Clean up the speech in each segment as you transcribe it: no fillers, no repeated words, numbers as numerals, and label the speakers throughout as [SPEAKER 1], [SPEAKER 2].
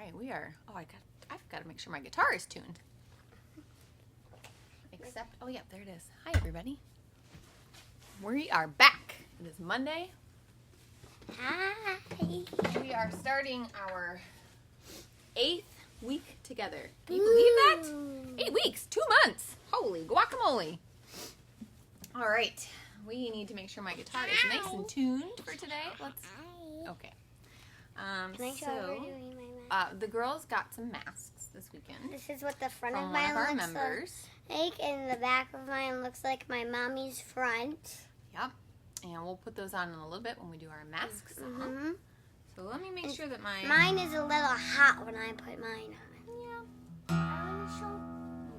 [SPEAKER 1] right, we are. Oh, I've got to make sure my guitar is tuned. Except, oh yeah, there it is. Hi everybody. We are back. It is Monday.
[SPEAKER 2] Hi.
[SPEAKER 1] We are starting our 8th week together. Can you believe that? 8 weeks, 2 months. Holy guacamole. All right, we need to make sure my guitar is nice and tuned for today. Okay. The girls got some masks this weekend.
[SPEAKER 2] This is what the front
[SPEAKER 1] from
[SPEAKER 2] of
[SPEAKER 1] one
[SPEAKER 2] mine
[SPEAKER 1] of our
[SPEAKER 2] looks
[SPEAKER 1] members.
[SPEAKER 2] like, and the back of mine looks like my mommy's front.
[SPEAKER 1] Yep. And we'll put those on in a little bit when we do our mask song. So let me make sure that
[SPEAKER 2] mine is a little hot when I put mine on.
[SPEAKER 1] Yeah.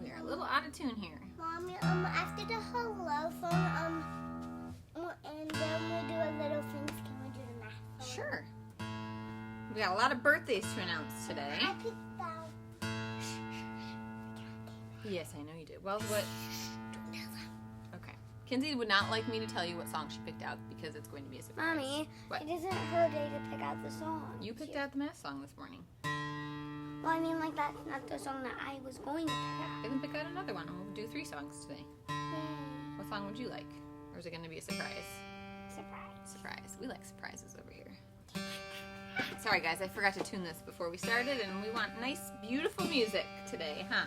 [SPEAKER 1] We are a little out of tune here.
[SPEAKER 2] Mommy, after the hello phone, and then we'll do a little things. Can we do the mask song?
[SPEAKER 1] Sure. We got a lot of birthdays to announce today.
[SPEAKER 2] I picked out.
[SPEAKER 1] Yes, I know you did. Well, what? Okay. Kinsey would not like me to tell you what song she picked out because it's going to be a surprise.
[SPEAKER 2] Mommy,
[SPEAKER 1] what?
[SPEAKER 2] It isn't her day to pick out the song.
[SPEAKER 1] You picked out the mask song this morning.
[SPEAKER 2] Well, I mean, like, that's not the song that I was going to pick out.
[SPEAKER 1] Then pick out another one, and we'll do 3 songs today.
[SPEAKER 2] Yay.
[SPEAKER 1] What song would you like? Or is it going to be a surprise?
[SPEAKER 2] Surprise.
[SPEAKER 1] Surprise. We like surprises over here. Sorry, guys. I forgot to tune this before we started, and we want nice, beautiful music today, huh?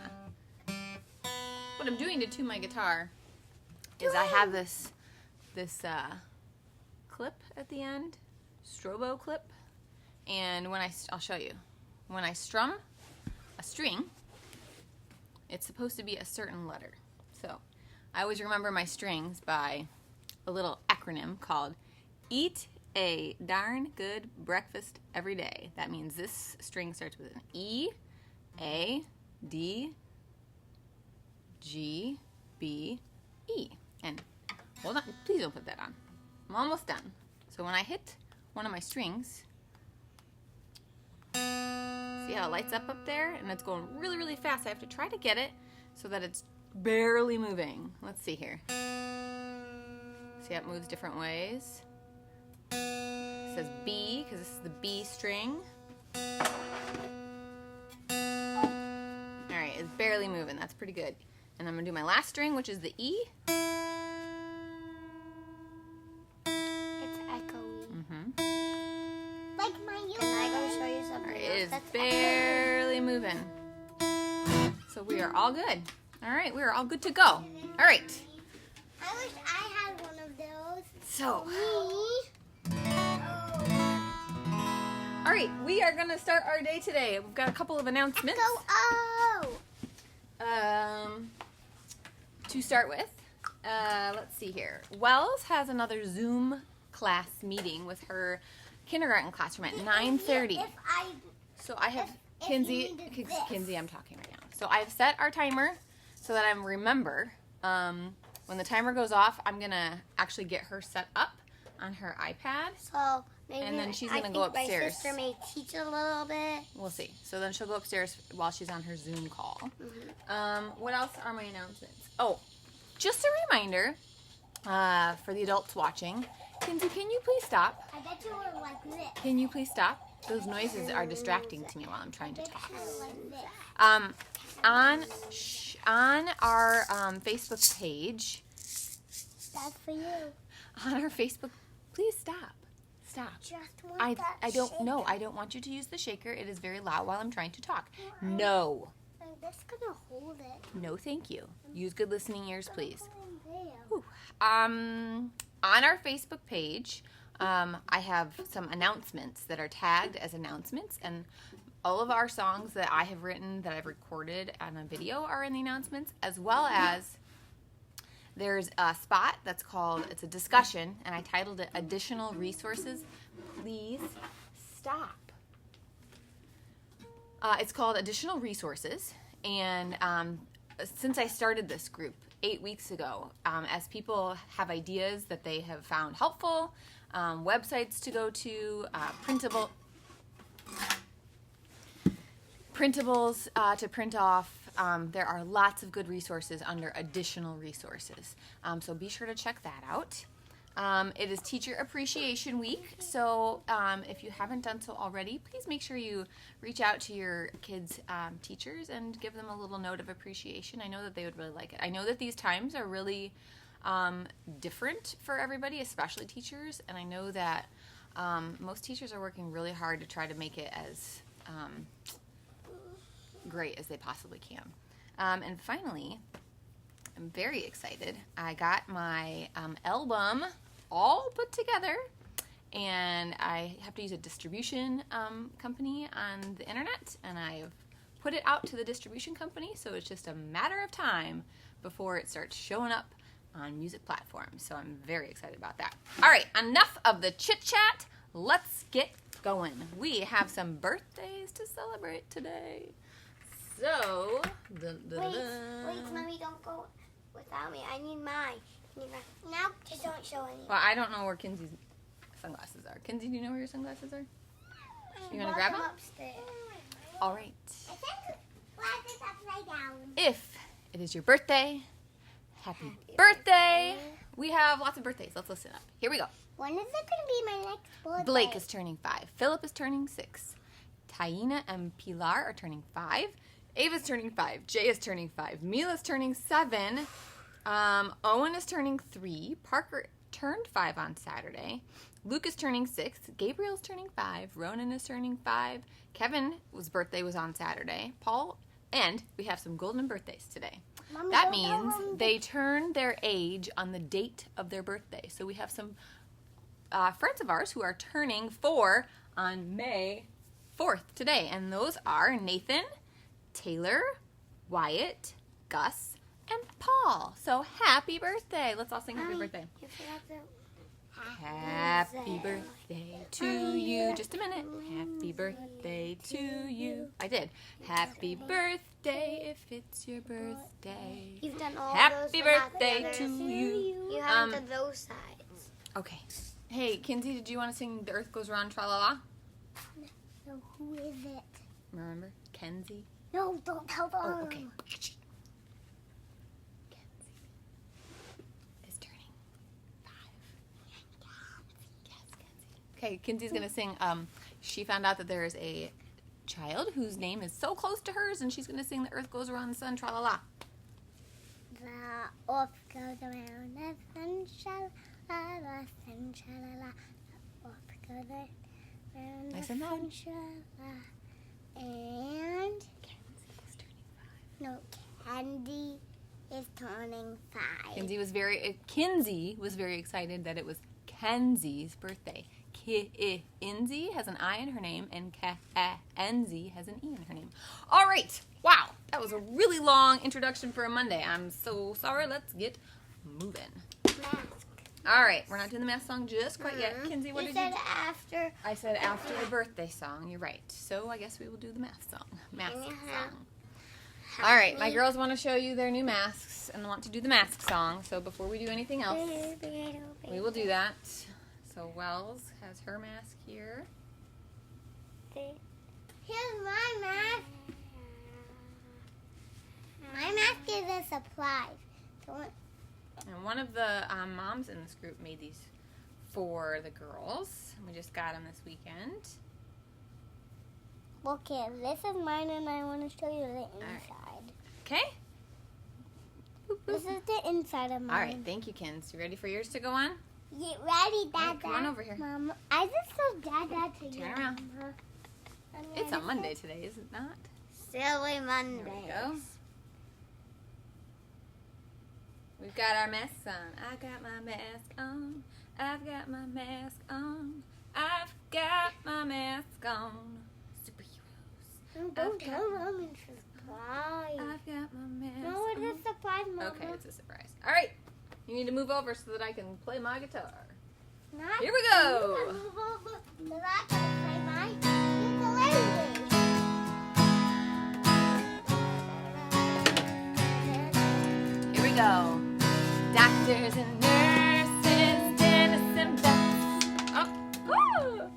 [SPEAKER 1] What I'm doing to tune my guitar is I have this clip at the end, strobo clip, and I'll show you. When I strum a string, it's supposed to be a certain letter. So I always remember my strings by a little acronym called Eat a Darn Good Breakfast Every Day. That means this string starts with an E, A, D, G, B, E. And hold on, please don't put that on. I'm almost done. So when I hit one of my strings, see how it lights up there? And it's going really, really fast. I have to try to get it so that it's barely moving. Let's see here. See how it moves different ways? It says B, because this is the B string. Alright, it's barely moving. That's pretty good. And I'm going to do my last string, which is the E.
[SPEAKER 2] It's echoey.
[SPEAKER 1] Mm-hmm.
[SPEAKER 2] Like my ukulele. Can I go show you something
[SPEAKER 1] Alright, it is
[SPEAKER 2] that's
[SPEAKER 1] barely moving. So we are all good. Alright, we are all good to go. Alright.
[SPEAKER 2] I wish I had one of those.
[SPEAKER 1] So,
[SPEAKER 2] Me?
[SPEAKER 1] alright, we are going to start our day today. We've got a couple of announcements. To start with, let's see here. Wells has another Zoom class meeting with her kindergarten classroom at 9:30. So I have Kinsey, I'm talking right now. So I've set our timer so that I remember when the timer goes off, I'm going to actually get her set up on her iPad.
[SPEAKER 2] So maybe
[SPEAKER 1] and then she's going to go upstairs.
[SPEAKER 2] My sister may teach a little bit.
[SPEAKER 1] We'll see. So then she'll go upstairs while she's on her Zoom call. What else are my announcements? Oh, just a reminder for the adults watching. Kinsey, can you please stop?
[SPEAKER 2] I bet you were like this.
[SPEAKER 1] Can you please stop? Those noises are distracting to me while I'm trying to talk.
[SPEAKER 2] Like this.
[SPEAKER 1] On our Facebook page.
[SPEAKER 2] That's for you.
[SPEAKER 1] On our Facebook, please stop. Stop. I don't know. I don't want you to use the shaker. It is very loud while I'm trying to talk. No.
[SPEAKER 2] I'm just gonna hold it.
[SPEAKER 1] No, thank you. Use good listening ears, please. Whew. On our Facebook page, I have some announcements that are tagged as announcements, and all of our songs that I have written, that I've recorded on a video are in the announcements, as well as there's a spot that's called, it's a discussion, and I titled it Additional Resources. Please stop. It's called Additional Resources, and since I started this group 8 weeks ago, as people have ideas that they have found helpful, websites to go to, printables to print off, there are lots of good resources under additional resources. So be sure to check that out. It is Teacher Appreciation Week, so if you haven't done so already, please make sure you reach out to your kids' teachers and give them a little note of appreciation. I know that they would really like it. I know that these times are really different for everybody, especially teachers, and I know that most teachers are working really hard to try to make it as great as they possibly can. And finally, I'm very excited. I got my album all put together, and I have to use a distribution company on the internet, and I've put it out to the distribution company, so it's just a matter of time before it starts showing up on music platforms. So I'm very excited about that. All right, enough of the chit chat. Let's get going. We have some birthdays to celebrate today. So,
[SPEAKER 2] Wait, Mommy, don't go without me. I need mine. Now, just don't show any.
[SPEAKER 1] Well, I don't know where Kinsey's sunglasses are. Kinsey, do you know where your sunglasses are? You gonna grab them?
[SPEAKER 2] Upstairs.
[SPEAKER 1] All right.
[SPEAKER 2] I think glasses upside down.
[SPEAKER 1] If it is your birthday, happy birthday. We have lots of birthdays. Let's listen up. Here we go.
[SPEAKER 2] When is it going to be my next birthday?
[SPEAKER 1] Blake is turning 5. Philip is turning 6. Taina and Pilar are turning 5. Ava's turning 5. Jay is turning 5. Mila's turning 7. Owen is turning 3. Parker turned 5 on Saturday. Luke is turning 6. Gabriel's turning 5. Ronan is turning 5. Kevin's birthday was on Saturday. Paul, and we have some golden birthdays today.
[SPEAKER 2] Mommy,
[SPEAKER 1] That
[SPEAKER 2] don't
[SPEAKER 1] means
[SPEAKER 2] go home.
[SPEAKER 1] they turn their age on the date of their birthday. So we have some friends of ours who are turning 4 on May 4th today. And those are Nathan, Taylor, Wyatt, Gus, and Paul. So happy birthday. Let's all sing happy
[SPEAKER 2] Mommy,
[SPEAKER 1] birthday.
[SPEAKER 2] you forgot the
[SPEAKER 1] Happy birthday to you. Just a minute. Happy birthday to you. I did. Happy birthday if it's your birthday.
[SPEAKER 2] You've done all those.
[SPEAKER 1] Happy
[SPEAKER 2] but not the
[SPEAKER 1] birthday
[SPEAKER 2] others.
[SPEAKER 1] to you.
[SPEAKER 2] You haven't done those sides.
[SPEAKER 1] Okay. Hey, Kinsey, did you want to sing The Earth Goes Round, Tra-la-la?
[SPEAKER 2] So who is it?
[SPEAKER 1] Remember? Kenzie?
[SPEAKER 2] No, don't tell them.
[SPEAKER 1] Oh, okay. Kenzie is turning 5. Yes, Kenzie. Okay, Kinsey's going to sing. She found out that there is a child whose name is so close to hers, and she's going to sing The Earth Goes Around the Sun, Tra-la-la.
[SPEAKER 2] The earth goes around the sun, sha-la-la, sun, sha-la-la. The earth goes around the
[SPEAKER 1] Nice and
[SPEAKER 2] sun,
[SPEAKER 1] loud.
[SPEAKER 2] sha-la. And
[SPEAKER 1] Kenzie is turning 5.
[SPEAKER 2] no, Candy is turning 5.
[SPEAKER 1] Kinsey was very excited that it was Kenzie's birthday. Kinsey has an I in her name, and Kenzie has an E in her name. All right. Wow. That was a really long introduction for a Monday. I'm so sorry. Let's get moving.
[SPEAKER 2] Mask.
[SPEAKER 1] All right. We're not doing the math song just quite yet. Kinsey, what
[SPEAKER 2] you
[SPEAKER 1] did
[SPEAKER 2] said
[SPEAKER 1] you do?
[SPEAKER 2] after.
[SPEAKER 1] I said after the birthday song. You're right. So I guess we will do the math song. Mask
[SPEAKER 2] Yeah.
[SPEAKER 1] song. All right. My girls want to show you their new masks and want to do the mask song. So before we do anything else, we will do that. So Wells has her mask here.
[SPEAKER 2] Here's my mask. My mask is a surprise.
[SPEAKER 1] And one of the moms in this group made these for the girls. We just got them this weekend.
[SPEAKER 2] Okay, this is mine, and I want to show you the inside.
[SPEAKER 1] Okay?
[SPEAKER 2] This is the inside of mine.
[SPEAKER 1] All right. Thank you, Kins. You ready for yours to go on?
[SPEAKER 2] Get ready, Dad.
[SPEAKER 1] Alright, come on over here.
[SPEAKER 2] Mom, I just saw Dad to
[SPEAKER 1] Turn around. It's a Monday today, is it not?
[SPEAKER 2] Silly Monday.
[SPEAKER 1] There we go. We've got our masks on. I got my mask on. I've got my mask on. I've got my mask on. Superheroes.
[SPEAKER 2] Don't tell Mom it's a surprise.
[SPEAKER 1] I've got my mask
[SPEAKER 2] No, it's
[SPEAKER 1] on.
[SPEAKER 2] a surprise, Mom.
[SPEAKER 1] Okay, it's a surprise. All right. You need to move over so that I can play my guitar.
[SPEAKER 2] Not
[SPEAKER 1] Here we go.
[SPEAKER 2] you, move over so that I can play my ukulele.
[SPEAKER 1] Here we go. Doctors and nurses, dentists and vets. Oh, woo!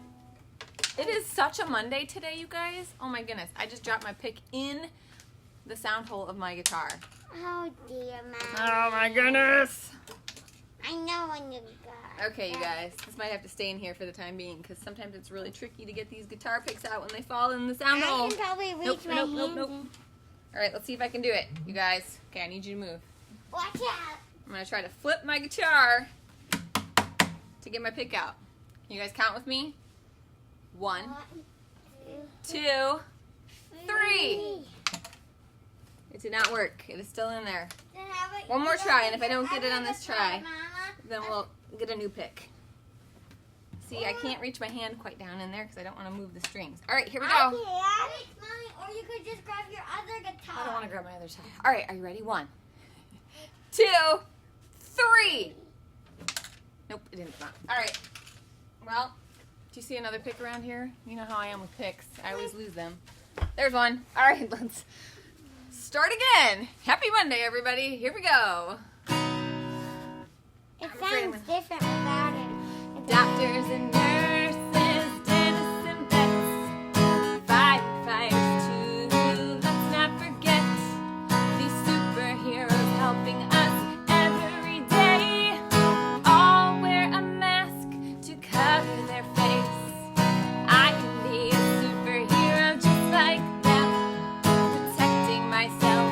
[SPEAKER 1] It is such a Monday today, you guys. Oh my goodness. I just dropped my pick in the sound hole of my guitar.
[SPEAKER 2] Oh dear, Mom.
[SPEAKER 1] Oh my goodness.
[SPEAKER 2] I know when you got.
[SPEAKER 1] Okay, you guys, this might have to stay in here for the time being because sometimes it's really tricky to get these guitar picks out when they fall in the sound hole.
[SPEAKER 2] I can probably reach my hands.
[SPEAKER 1] All right, let's see if I can do it, you guys. Okay, I need you to move.
[SPEAKER 2] Watch out.
[SPEAKER 1] I'm gonna try to flip my guitar to get my pick out. Can you guys count with me? 1, 2, 3. It did not work. It is still in there. One more try, and if I don't get it on this try, then we'll get a new pick. See, I can't reach my hand quite down in there because I don't want to move the strings. All right, here we go.
[SPEAKER 2] Mommy, or you could just grab your other guitar.
[SPEAKER 1] I don't want to grab my other side. All right, are you ready? 1, 2, 3. Nope, it didn't come out. All right. Well, do you see another pick around here? You know how I am with picks. I always lose them. There's one. All right, let's start again. Happy Monday, everybody. Here we go.
[SPEAKER 2] It sounds different without it.
[SPEAKER 1] Doctors and nurses, dentists and vets, firefighters too. Let's not forget these superheroes helping us every day. All wear a mask to cover their face. I can be a superhero just like them, protecting myself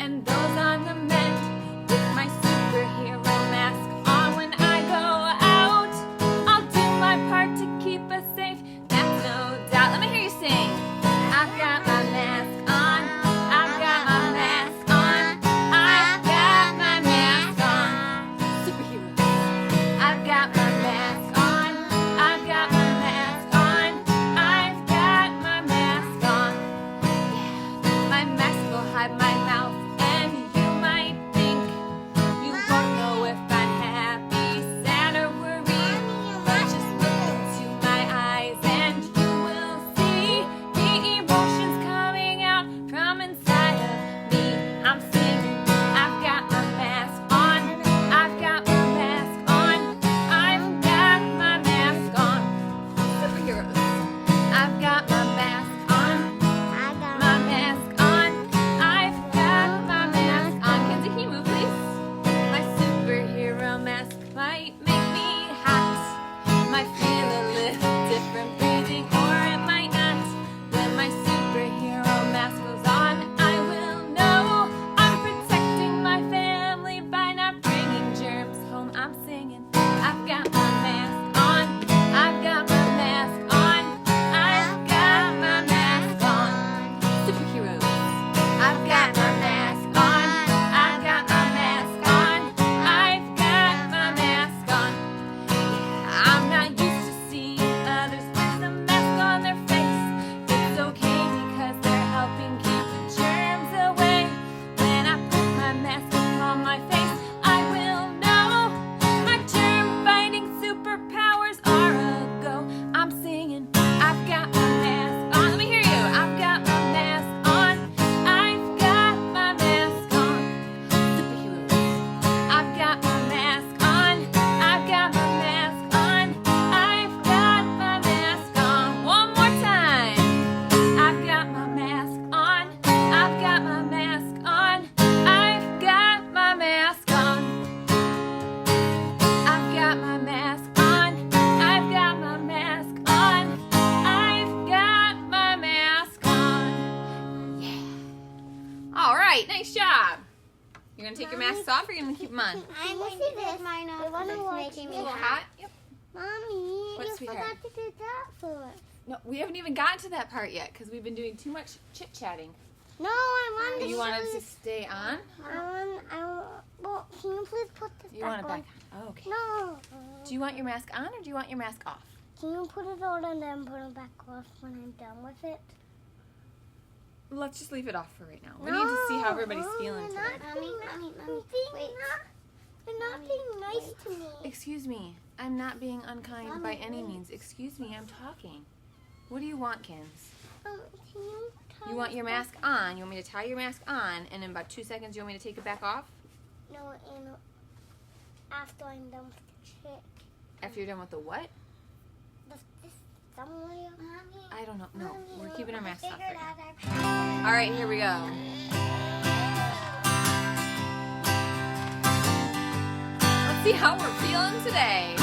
[SPEAKER 1] and those on the mend with my superhero mask on. When I go out, I'll do my part to keep us safe, that's no doubt. Let me hear you sing. I've got my mask on, I've got my mask on, I've got my mask on. Superheroes. I've got my mask on, I've got my mask on, I've got my mask on. Yeah, my mask will hide my mouth, and you might think you won't know if I'm happy, sad, or worried. But just look into my eyes, and you will see the emotions coming out from inside of me. I'm singing. I've got my mask on, I've got my mask on, I've got my mask on. Superheroes. I've got my mask on,
[SPEAKER 2] I got
[SPEAKER 1] my mask on, I've got my mask on. Kenzie, can you move, please? My superhero mask might make me hot, might feel a little different breathing, or it might not. When my superhero mask goes on, I will know I'm protecting my family by not bringing germs home. I'm singing. I've got my mask on, I've got my mask on, I've got my mask on. Superheroes. I've got my mask on, I've got my mask on, I've got my mask on. Yeah, I'm not used to seeing others with a mask on their face. It's okay because they're helping keep the germs away. When I put my mask on my face, I will know my germ-fighting superpowers are a go. I'm singing. I've got my mask on. Let me hear you. I've got my mask on. I've got my mask on. Superheroes. I've got my mask on. I've got my mask on. I've got my mask on. One more time. I've got my mask on. I've got my mask on. I've got my mask on. I've got my mask on. I've got my mask on. I've got my mask on. Yeah. All right, nice job. You're gonna take your masks off, or you're gonna keep them on?
[SPEAKER 2] I'm going to take mine off. It's making me hot.
[SPEAKER 1] Yep.
[SPEAKER 2] Mommy,
[SPEAKER 1] What,
[SPEAKER 2] you
[SPEAKER 1] sweetheart?
[SPEAKER 2] forgot to do that first.
[SPEAKER 1] No, we haven't even gotten to that part yet because we've been doing too much chit chatting.
[SPEAKER 2] No, I want to
[SPEAKER 1] You
[SPEAKER 2] show
[SPEAKER 1] wanted
[SPEAKER 2] you.
[SPEAKER 1] to stay on?
[SPEAKER 2] Well, can you please put this
[SPEAKER 1] You
[SPEAKER 2] back
[SPEAKER 1] want it
[SPEAKER 2] on?
[SPEAKER 1] back on? Oh, okay.
[SPEAKER 2] No.
[SPEAKER 1] Do you want your mask on, or do you want your mask off?
[SPEAKER 2] Can you put it on and then put it back off when I'm done with it?
[SPEAKER 1] Let's just leave it off for right now. We need to see how everybody's feeling today.
[SPEAKER 2] Mommy, wait. You're not being nice to me.
[SPEAKER 1] Excuse me. I'm not being unkind by any means. Excuse me, I'm talking. What do you want, Kins?
[SPEAKER 2] Can you tie
[SPEAKER 1] You want your mask on. You want me to tie your mask on, and in about 2 seconds you want me to take it back off?
[SPEAKER 2] No, and after I'm done with the trick.
[SPEAKER 1] After you're done with the what?
[SPEAKER 2] This somewhere. Mommy.
[SPEAKER 1] I don't know. No, we're keeping our masks off
[SPEAKER 2] Figured
[SPEAKER 1] right now.
[SPEAKER 2] out our power.
[SPEAKER 1] All right, here we go. Let's see how we're feeling today.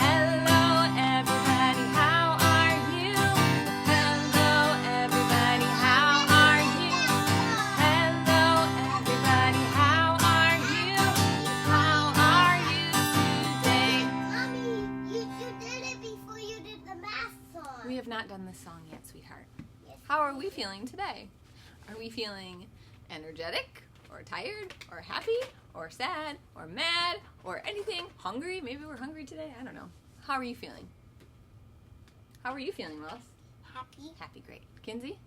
[SPEAKER 1] Hello, everybody. How are you? Hello, everybody. How are you? Hello, everybody. How are you? How are you today?
[SPEAKER 2] Mommy, you did it before you did the math song.
[SPEAKER 1] We have not done this song yet, sweetheart.
[SPEAKER 2] Yes.
[SPEAKER 1] How are we feeling today? Are we feeling energetic, or tired, or happy, or sad, or mad, or anything? Hungry? Maybe we're hungry today. I don't know. How are you feeling? How are you feeling, Willis?
[SPEAKER 2] Happy.
[SPEAKER 1] Happy, great. Kinsey?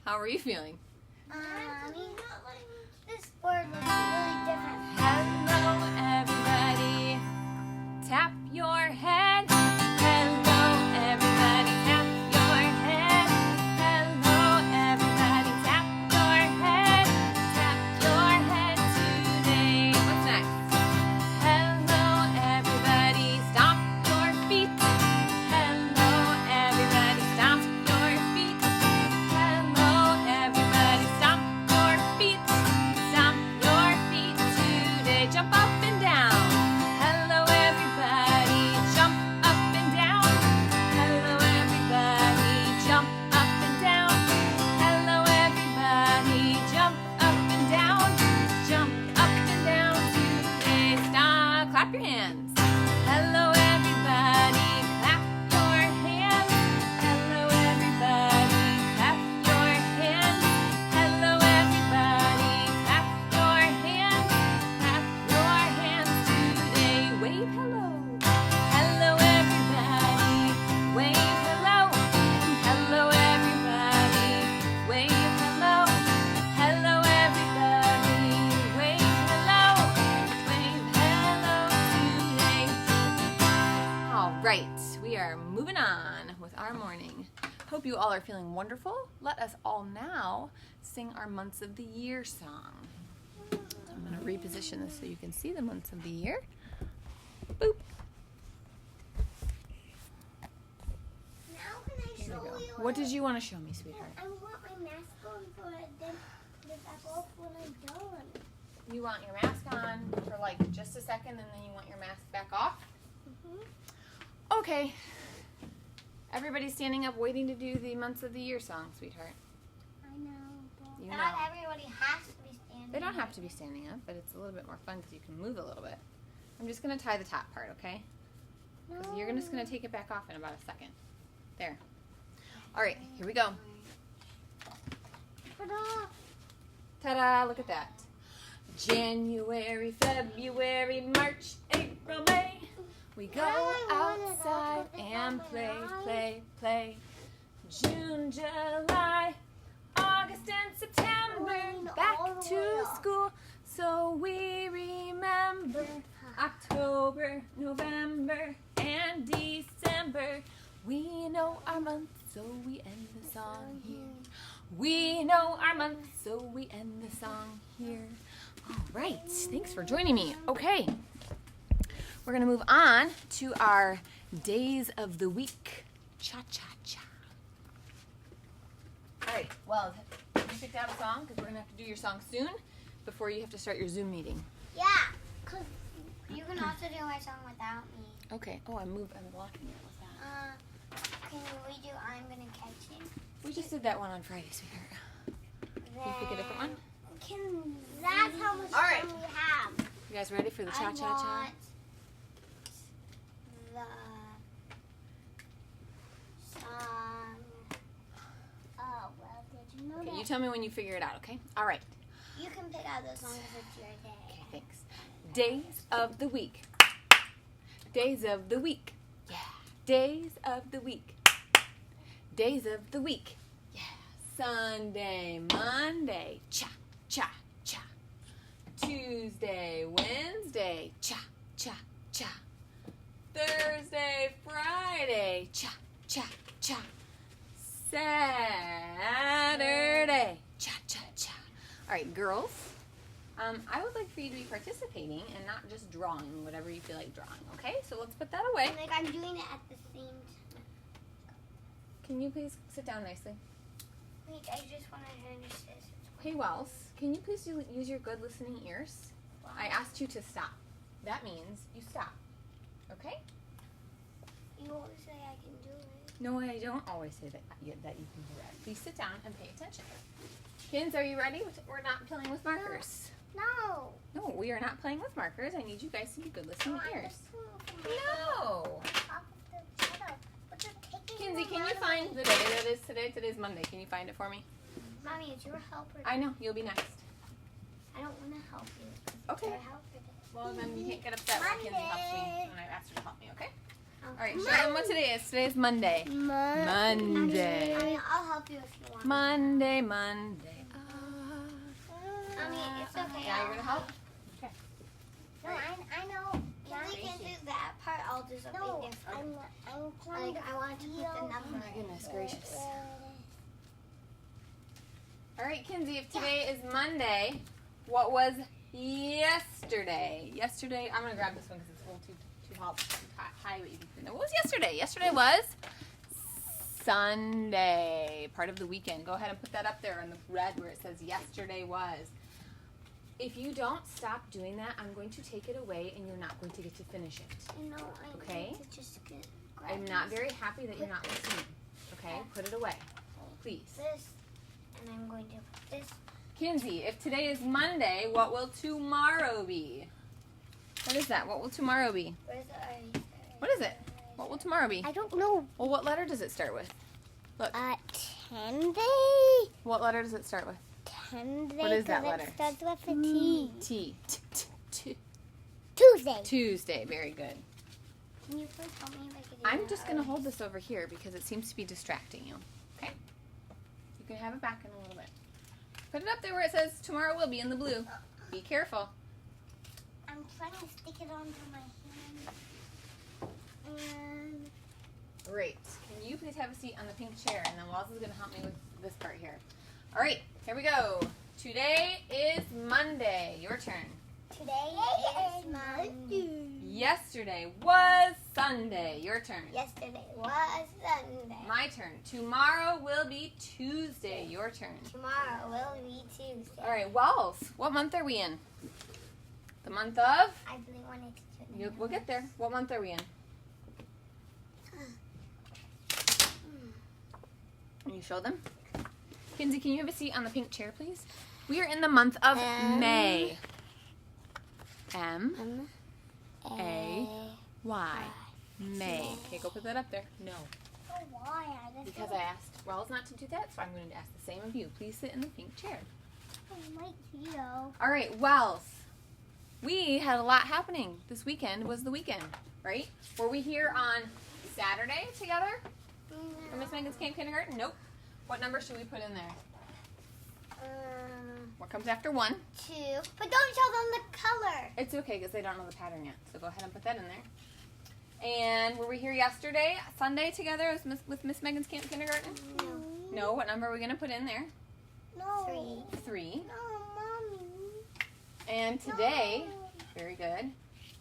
[SPEAKER 1] How are you feeling?
[SPEAKER 2] Mommy, this word looks really different.
[SPEAKER 1] Hello, everybody. Tap your head. Hello, everybody. Tap your head. Hello, everybody. Tap your head. Tap your head today. What's next? Hello, everybody. Stomp your feet. Hello, everybody. Stomp your feet. Hello, everybody. Stomp your feet. Stomp your feet today. Jump up and down. Hello, everybody. Jump up and down. Hello, everybody. Jump up and down. Hello, everybody. Jump up and down. Jump up and down today. Stop. Clap your hands. Hello, everybody. Clap your hands. Hello, everybody. Clap your hands. Hello, everybody. Clap your hands. Clap your hands today. Wave hello. Hello, everybody. Wave hello. Hello, everybody. Wave hello. Hello, everybody. Wave hello. Wave hello today. All right, we are moving on with our morning. Hope you all are feeling wonderful. Let us all now sing our months of the year song. I'm going to reposition this so you can see the months of the year. Boop.
[SPEAKER 2] Now can I
[SPEAKER 1] There
[SPEAKER 2] show
[SPEAKER 1] we go.
[SPEAKER 2] you?
[SPEAKER 1] What did you want to show me, sweetheart?
[SPEAKER 2] I want my mask on for it, then back off when I'm done.
[SPEAKER 1] You want your mask on for like just a second and then you want your mask back off? Okay. Everybody's standing up waiting to do the months of the year song, sweetheart.
[SPEAKER 2] I know. But
[SPEAKER 1] You
[SPEAKER 2] not
[SPEAKER 1] know.
[SPEAKER 2] everybody has to be standing.
[SPEAKER 1] They don't have to be standing up, but it's a little bit more fun because you can move a little bit. I'm just going to tie the top part, okay? Because you're just going to take it back off in about a second. There. All right, here we go.
[SPEAKER 2] Ta-da!
[SPEAKER 1] Ta-da, look at that. January, February, March, April, May. We go outside and play, play, play. June, July, August, and September. Back to school, so we remember. October, November, and December. We know our month, so we end the song here. We know our month, so we end the song here. All right, thanks for joining me. Okay, we're going to move on to our days of the week. Cha-cha-cha. All right, well, you picked out a song because we're going to have to do your song soon before you have to start your Zoom meeting.
[SPEAKER 2] Yeah, because you can also do my song without me.
[SPEAKER 1] Okay. Oh, I'm blocking it. What's that?
[SPEAKER 2] Can we do I'm Gonna Catch You?
[SPEAKER 1] We just did that one on Friday, sweetheart. Can you pick a different one?
[SPEAKER 2] That's how much
[SPEAKER 1] All right.
[SPEAKER 2] time we have.
[SPEAKER 1] You guys ready for the cha-cha-cha?
[SPEAKER 2] I want the song. Oh, well, did you know
[SPEAKER 1] Okay,
[SPEAKER 2] that?
[SPEAKER 1] you tell me when you figure it out, okay? All right.
[SPEAKER 2] You can pick out the song if it's your day.
[SPEAKER 1] Okay, thanks. Days of the week. Days of the week. Yeah. Days of the week. Days of the week. Yeah. Sunday, Monday, cha, cha, cha. Tuesday, Wednesday, cha, cha, cha. Thursday, Friday, cha, cha, cha. Saturday, cha, cha, cha. All right, girls. I would like for you to be participating and not just drawing whatever you feel like drawing, okay? So let's put that away.
[SPEAKER 2] Like I'm doing it at the same time.
[SPEAKER 1] Can you please sit down nicely?
[SPEAKER 2] Wait, I just want to finish this.
[SPEAKER 1] Hey, Wells, can you please use your good listening ears? I asked you to stop. that means you stop. Okay?
[SPEAKER 2] You always say I can do it.
[SPEAKER 1] No, I don't always say that you can do that. Please sit down and pay attention. Kids, are you ready? We're not playing with markers.
[SPEAKER 2] No.
[SPEAKER 1] No, we are not playing with markers. I need you guys to be good listening ears.
[SPEAKER 2] No.
[SPEAKER 1] No. Kinsey, can you find the day that is today? Today's Monday. Can you find it for me?
[SPEAKER 2] Mommy, it's your helper.
[SPEAKER 1] I know. You'll be next.
[SPEAKER 2] I don't want to help you.
[SPEAKER 1] Okay.
[SPEAKER 2] Your helper day.
[SPEAKER 1] Well, then you can't get upset when Kinsey helps me
[SPEAKER 2] Monday.
[SPEAKER 1] when I asked her to help me, okay?
[SPEAKER 2] Oh.
[SPEAKER 1] All right, show them what today is. Today's Monday. Monday.
[SPEAKER 2] I mean, I'll help you if you want.
[SPEAKER 1] Monday.
[SPEAKER 2] Mommy, it's okay.
[SPEAKER 1] Yeah, you're going to help? Okay.
[SPEAKER 2] No, I know. If we can do that part, I'll do something different. Like, I want to put the
[SPEAKER 1] Oh
[SPEAKER 2] number.
[SPEAKER 1] my goodness gracious. All right, Kinsey, if today is Monday, what was yesterday? Yesterday, I'm going to grab this one because it's a little too high. What you can. What was yesterday? Yesterday was Sunday, part of the weekend. Go ahead and put that up there in the red where it says yesterday was. If you don't stop doing that, I'm going to take it away and you're not going to get to finish it.
[SPEAKER 2] No, I
[SPEAKER 1] Okay.
[SPEAKER 2] need to just get
[SPEAKER 1] I'm not very happy that you're not listening. Okay? Put it away. Please.
[SPEAKER 2] this, and I'm going to put this.
[SPEAKER 1] Kinsey, if today is Monday, what will tomorrow be? What is that? What will tomorrow be?
[SPEAKER 2] Where's the I?
[SPEAKER 1] What is it? What will tomorrow be?
[SPEAKER 2] I don't know.
[SPEAKER 1] Well, what letter does it start with? Look.
[SPEAKER 2] Monday.
[SPEAKER 1] What letter does it start with?
[SPEAKER 2] Monday.
[SPEAKER 1] What is that letter?
[SPEAKER 2] It starts with a T.
[SPEAKER 1] T.
[SPEAKER 2] Tuesday.
[SPEAKER 1] Tuesday. Very good.
[SPEAKER 2] Can you please help me if I can do
[SPEAKER 1] I'm
[SPEAKER 2] that?
[SPEAKER 1] just going to hold this over here because it seems to be distracting you. Okay? You can have it back in a little bit. Put it up there where it says tomorrow will be in the blue. Be careful.
[SPEAKER 2] I'm trying to stick it onto my hand. And
[SPEAKER 1] Great. Can you please have a seat on the pink chair, and then Walls is going to help me with this part here. All right, here we go. Today is Monday. Your turn.
[SPEAKER 2] today is Monday.
[SPEAKER 1] Yesterday was Sunday. Your turn.
[SPEAKER 2] Yesterday was Sunday.
[SPEAKER 1] My turn. Tomorrow will be Tuesday. Your turn.
[SPEAKER 2] Tomorrow will be Tuesday.
[SPEAKER 1] All right, Walls, what month are we in? The month of?
[SPEAKER 2] I really wanted to do it.
[SPEAKER 1] We'll get there. What month are we in? Can you show them? Kinsey, can you have a seat on the pink chair, please? We are in the month of May. M-A-Y. May. Okay, go put that up there. No.
[SPEAKER 2] Oh, why?
[SPEAKER 1] Because I asked Wells not to do that, so I'm going to ask the same of you. Please sit in the pink chair.
[SPEAKER 2] my Tito.
[SPEAKER 1] All right, Wells. We had a lot happening. This weekend was the weekend, right? Were we here on Saturday together for Miss Megan's Camp Kindergarten? Nope. What number should we put in there? What comes after 1?
[SPEAKER 2] 2. But don't show them the color.
[SPEAKER 1] It's okay because they don't know the pattern yet. So go ahead and put that in there. And were we here yesterday, Sunday, together with Miss Megan's Camp Kindergarten?
[SPEAKER 2] No.
[SPEAKER 1] No. What number are we going to put in there?
[SPEAKER 2] No.
[SPEAKER 1] 3.
[SPEAKER 2] No, Mommy.
[SPEAKER 1] And today, very good,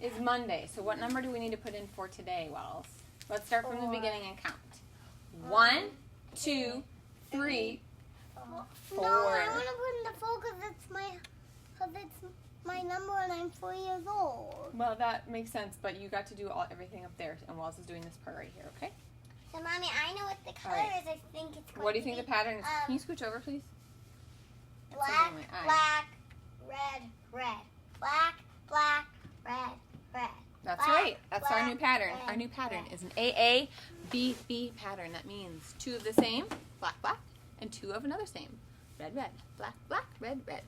[SPEAKER 1] is Monday. So what number do we need to put in for today, Wells? Let's start from the
[SPEAKER 2] 4.
[SPEAKER 1] beginning and count. 1, 2, 3, 4.
[SPEAKER 2] No, I want to put in the 4 because it's my number and I'm 4 years old.
[SPEAKER 1] Well, that makes sense, but you got to do everything up there, and Wells is doing this part right here, okay?
[SPEAKER 2] So, Mommy, I know what the color
[SPEAKER 1] right.
[SPEAKER 2] is. I think it's going
[SPEAKER 1] What do you
[SPEAKER 2] to
[SPEAKER 1] think the
[SPEAKER 2] be,
[SPEAKER 1] pattern is? Can you scooch over, please?
[SPEAKER 2] black,
[SPEAKER 1] in my eye.
[SPEAKER 2] black, red, red. Black, black, red, red.
[SPEAKER 1] That's
[SPEAKER 2] Black,
[SPEAKER 1] right. That's our new
[SPEAKER 2] black,
[SPEAKER 1] pattern.
[SPEAKER 2] red,
[SPEAKER 1] Our new pattern
[SPEAKER 2] red.
[SPEAKER 1] is an AABB pattern. That means 2 of the same, black, black, and 2 of another same. Red, red, black, black, red, red.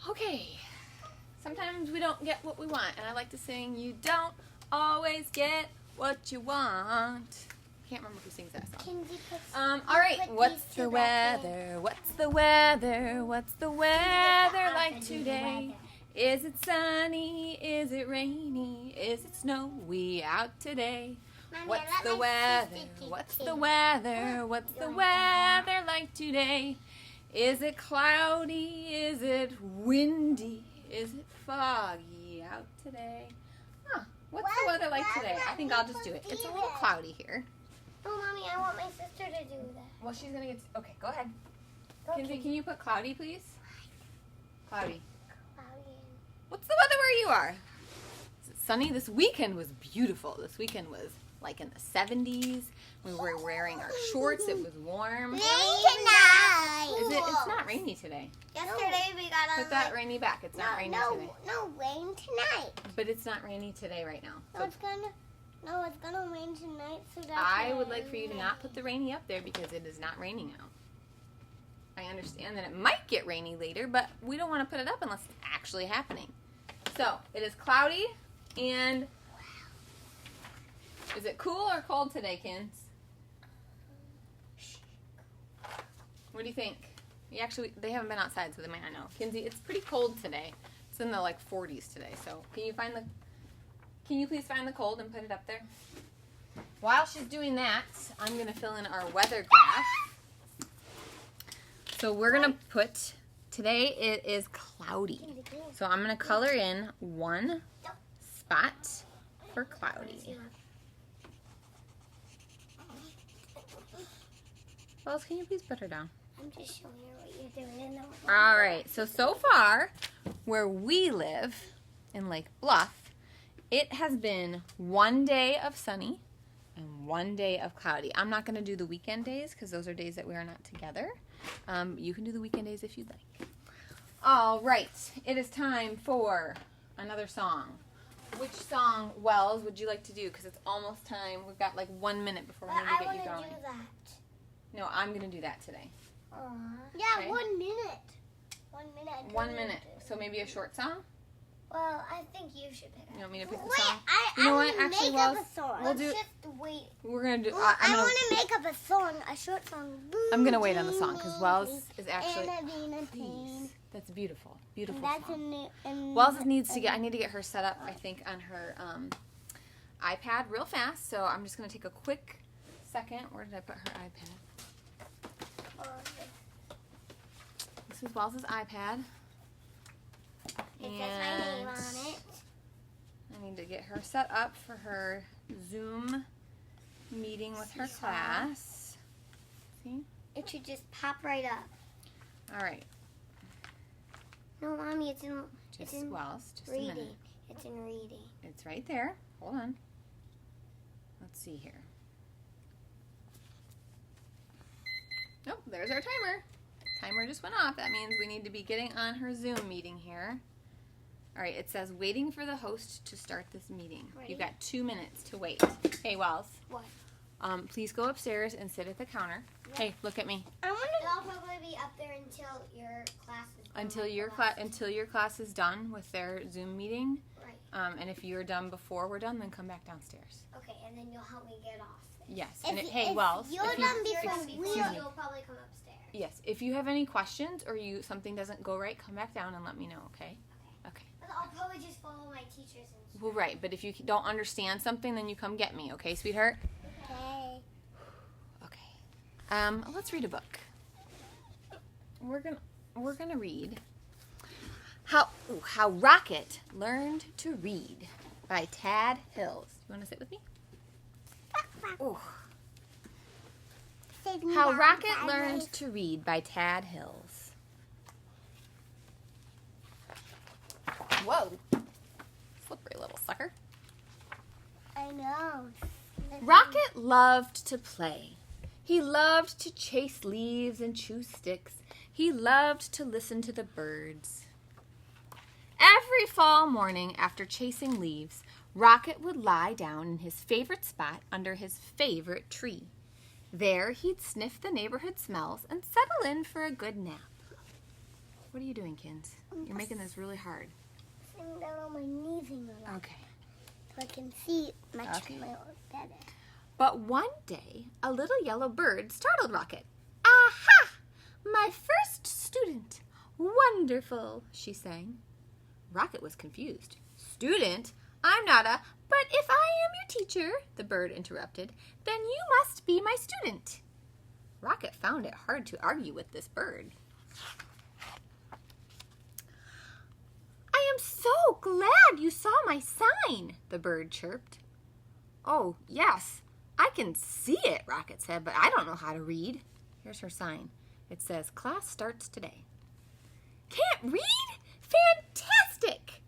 [SPEAKER 1] Okay. Sometimes we don't get what we want, and I like to sing, you don't always get what you want. I can't remember who sings that song.
[SPEAKER 2] Kinsey puts,
[SPEAKER 1] All right,
[SPEAKER 2] put
[SPEAKER 1] what's
[SPEAKER 2] these two
[SPEAKER 1] the
[SPEAKER 2] back in.
[SPEAKER 1] weather? What's the weather? What's the weather like
[SPEAKER 2] Do the
[SPEAKER 1] today? Is it sunny? Is it rainy? Is it snowy out today?
[SPEAKER 2] Mommy,
[SPEAKER 1] What's
[SPEAKER 2] I
[SPEAKER 1] the
[SPEAKER 2] let my
[SPEAKER 1] weather?
[SPEAKER 2] sister kick
[SPEAKER 1] What's
[SPEAKER 2] it.
[SPEAKER 1] the weather? What's the weather like today? Is it cloudy? Is it windy? Is it foggy out today? Huh, what's the weather like today? I think I'll just do it. It's a little cloudy here.
[SPEAKER 2] Oh, Mommy, I want my sister to do that.
[SPEAKER 1] Well, she's gonna get. Okay, go ahead.
[SPEAKER 2] Okay.
[SPEAKER 1] Kinsey, can you put cloudy, please? Cloudy.
[SPEAKER 2] Cloudy.
[SPEAKER 1] What's the weather where you are? sunny. This weekend was beautiful. This weekend was like in the 70s. We were wearing our shorts. It was warm.
[SPEAKER 2] Rain tonight.
[SPEAKER 1] Is it? It's not rainy today.
[SPEAKER 2] Yesterday we got
[SPEAKER 1] Put that rainy back. It's not rainy today.
[SPEAKER 2] No rain tonight.
[SPEAKER 1] But it's not rainy today right now.
[SPEAKER 2] No,
[SPEAKER 1] So
[SPEAKER 2] it's gonna rain tonight. So that's
[SPEAKER 1] I
[SPEAKER 2] why
[SPEAKER 1] would like for you to not put the rainy up there because it is not raining out. I understand that it might get rainy later, but we don't want to put it up unless it's actually happening. So it is cloudy, and is it cool or cold today, Kins? What do you think? They haven't been outside, so they might not know. Kinsey, it's pretty cold today. It's in the like 40s today. So can you please find the cold and put it up there? While she's doing that, I'm gonna fill in our weather graph. So we're gonna put, today it is cloudy. So I'm gonna color in one spot for cloudy. Wells, can you please put her down?
[SPEAKER 2] I'm just showing her what you're doing.
[SPEAKER 1] All right, so far, where we live in Lake Bluff, it has been one day of sunny and one day of cloudy. I'm not gonna do the weekend days because those are days that we are not together. You can do the weekend days if you'd like. All right, it is time for another song. Which song, Wells, would you like to do? Because it's almost time. We've got like 1 minute before we need to get you going.
[SPEAKER 2] I want to do that.
[SPEAKER 1] No, I'm going to do that today.
[SPEAKER 2] Yeah,
[SPEAKER 1] Okay.
[SPEAKER 2] 1 minute. 1 minute.
[SPEAKER 1] 1 minute. So maybe a short song?
[SPEAKER 2] Well, I think you should pick it.
[SPEAKER 1] You want me to pick the
[SPEAKER 2] Wait,
[SPEAKER 1] song?
[SPEAKER 2] I
[SPEAKER 1] You know what?
[SPEAKER 2] wanna
[SPEAKER 1] Actually,
[SPEAKER 2] make up
[SPEAKER 1] Wells,
[SPEAKER 2] a song.
[SPEAKER 1] we'll
[SPEAKER 2] Let's
[SPEAKER 1] do-
[SPEAKER 2] just wait.
[SPEAKER 1] We're going to do...
[SPEAKER 2] I
[SPEAKER 1] I'm
[SPEAKER 2] want to make up a song, a short song.
[SPEAKER 1] I'm going to wait on the song because Wells is actually...
[SPEAKER 2] Please.
[SPEAKER 1] Please. That's beautiful. Beautiful
[SPEAKER 2] That's
[SPEAKER 1] song.
[SPEAKER 2] a
[SPEAKER 1] Wells needs to get... I need to get her set up, I think, on her iPad real fast. So I'm just going to take a quick second. Where did I put her iPad? This is Wells' iPad.
[SPEAKER 2] It says my name on it.
[SPEAKER 1] I need to get her set up for her Zoom meeting with her class. See?
[SPEAKER 2] It should just pop right up.
[SPEAKER 1] All right.
[SPEAKER 2] No, Mommy, it's in
[SPEAKER 1] Wells, just a
[SPEAKER 2] reading.
[SPEAKER 1] minute.
[SPEAKER 2] It's in reading.
[SPEAKER 1] It's right there. Hold on. Let's see here. Oh, there's our timer. Timer just went off. That means we need to be getting on her Zoom meeting here. All right, it says waiting for the host to start this meeting.
[SPEAKER 2] Ready?
[SPEAKER 1] You've got 2 minutes to wait. Hey, Wells.
[SPEAKER 2] What?
[SPEAKER 1] Please go upstairs and sit at the counter.
[SPEAKER 2] Yep.
[SPEAKER 1] Hey, look at me.
[SPEAKER 2] They'll probably be up there until your class is done.
[SPEAKER 1] Until your class is done with their Zoom meeting.
[SPEAKER 2] Right.
[SPEAKER 1] And if you're done before we're done, then come back downstairs.
[SPEAKER 2] Okay, and then you'll help me get off.
[SPEAKER 1] Yes.
[SPEAKER 2] If
[SPEAKER 1] And
[SPEAKER 2] you-
[SPEAKER 1] hey,
[SPEAKER 2] if
[SPEAKER 1] Wells.
[SPEAKER 2] you're
[SPEAKER 1] if you-
[SPEAKER 2] done before
[SPEAKER 1] excuse
[SPEAKER 2] we
[SPEAKER 1] me.
[SPEAKER 2] you'll probably come upstairs.
[SPEAKER 1] Yes. If you have any questions or something doesn't go right, come back down and let me know. Okay. Okay.
[SPEAKER 2] But I'll probably just follow my teacher's instructions.
[SPEAKER 1] Well, right. But if you don't understand something, then you come get me. Okay, sweetheart.
[SPEAKER 2] Okay.
[SPEAKER 1] Okay. Let's read a book. We're gonna read How Rocket Learned to Read by Tad Hills. You want to sit with me? Ooh. How Rocket Learned to Read by Tad Hills. Whoa. Slippery little sucker.
[SPEAKER 2] I know.
[SPEAKER 1] Rocket loved to play. He loved to chase leaves and chew sticks. He loved to listen to the birds. Every fall morning after chasing leaves, Rocket would lie down in his favorite spot under his favorite tree. There he'd sniff the neighborhood smells and settle in for a good nap. What are you doing, Kins? You're making this really hard.
[SPEAKER 2] Sitting down on my knees and relax,
[SPEAKER 1] Okay.
[SPEAKER 2] so I can see much
[SPEAKER 1] Okay.
[SPEAKER 2] better.
[SPEAKER 1] But one day, a little yellow bird startled Rocket. Aha! My first student! Wonderful, she sang. Rocket was confused. Student? I'm not a... But if I am your teacher, the bird interrupted, then you must be my student. Rocket found it hard to argue with this bird. I am so glad you saw my sign, the bird chirped. Oh, yes, I can see it, Rocket said, but I don't know how to read. Here's her sign. It says, class starts today. Can't read? Fantastic!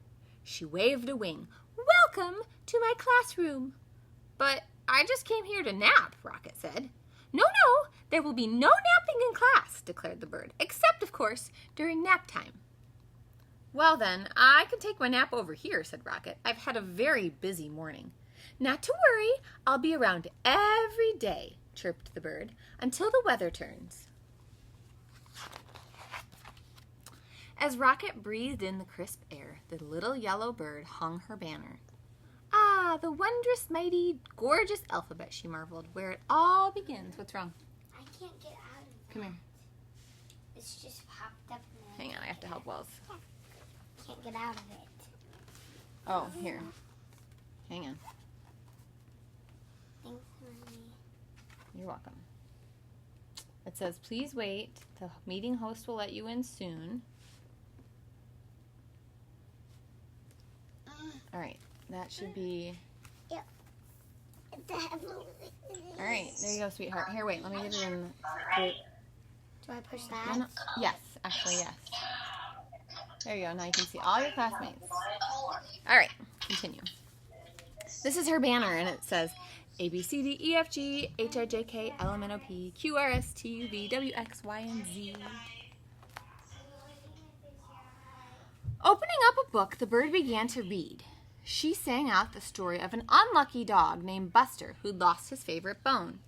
[SPEAKER 1] She waved a wing. Welcome to my classroom. But I just came here to nap, Rocket said. No, there will be no napping in class, declared the bird, except, of course, during nap time. Well then, I can take my nap over here, said Rocket. I've had a very busy morning. Not to worry, I'll be around every day, chirped the bird, until the weather turns. As Rocket breathed in the crisp air, the little yellow bird hung her banner. Ah, the wondrous, mighty, gorgeous alphabet, she marveled, where it all begins. What's wrong?
[SPEAKER 2] I can't get out of it.
[SPEAKER 1] Come here.
[SPEAKER 2] It's just popped up now.
[SPEAKER 1] Hang on, I have to help Wells.
[SPEAKER 2] Can't get out of it.
[SPEAKER 1] Oh, here. Hang on.
[SPEAKER 2] Thanks, Mommy.
[SPEAKER 1] You're welcome. It says, please wait. The meeting host will let you in soon. All right. That should be...
[SPEAKER 2] Yep.
[SPEAKER 1] All right. There you go, sweetheart. Here, wait. Let me get it in.
[SPEAKER 2] Do I push
[SPEAKER 1] No,
[SPEAKER 2] that?
[SPEAKER 1] no. Yes. Actually, yes. There you go. Now you can see all your classmates. All right. Continue. This is her banner, and it says A, B, C, D, E, F, G, H, I, J, K, L, M, N, O, P, Q, R, S, T, U, V, W, X, Y, and Z. Opening up a book, the bird began to read. She sang out the story of an unlucky dog named Buster who'd lost his favorite bone.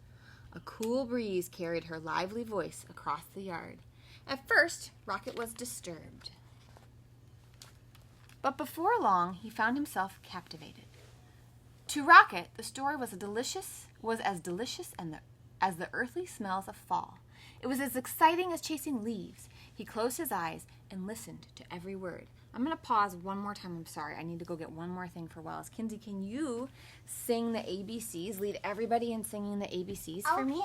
[SPEAKER 1] A cool breeze carried her lively voice across the yard. At first, Rocket was disturbed. But before long, he found himself captivated. To Rocket, the story was as delicious as the earthly smells of fall. It was as exciting as chasing leaves. He closed his eyes and listened to every word. I'm going to pause one more time. I'm sorry. I need to go get one more thing for Wells. Kinsey, can you sing the ABCs? Lead everybody in singing the ABCs for me.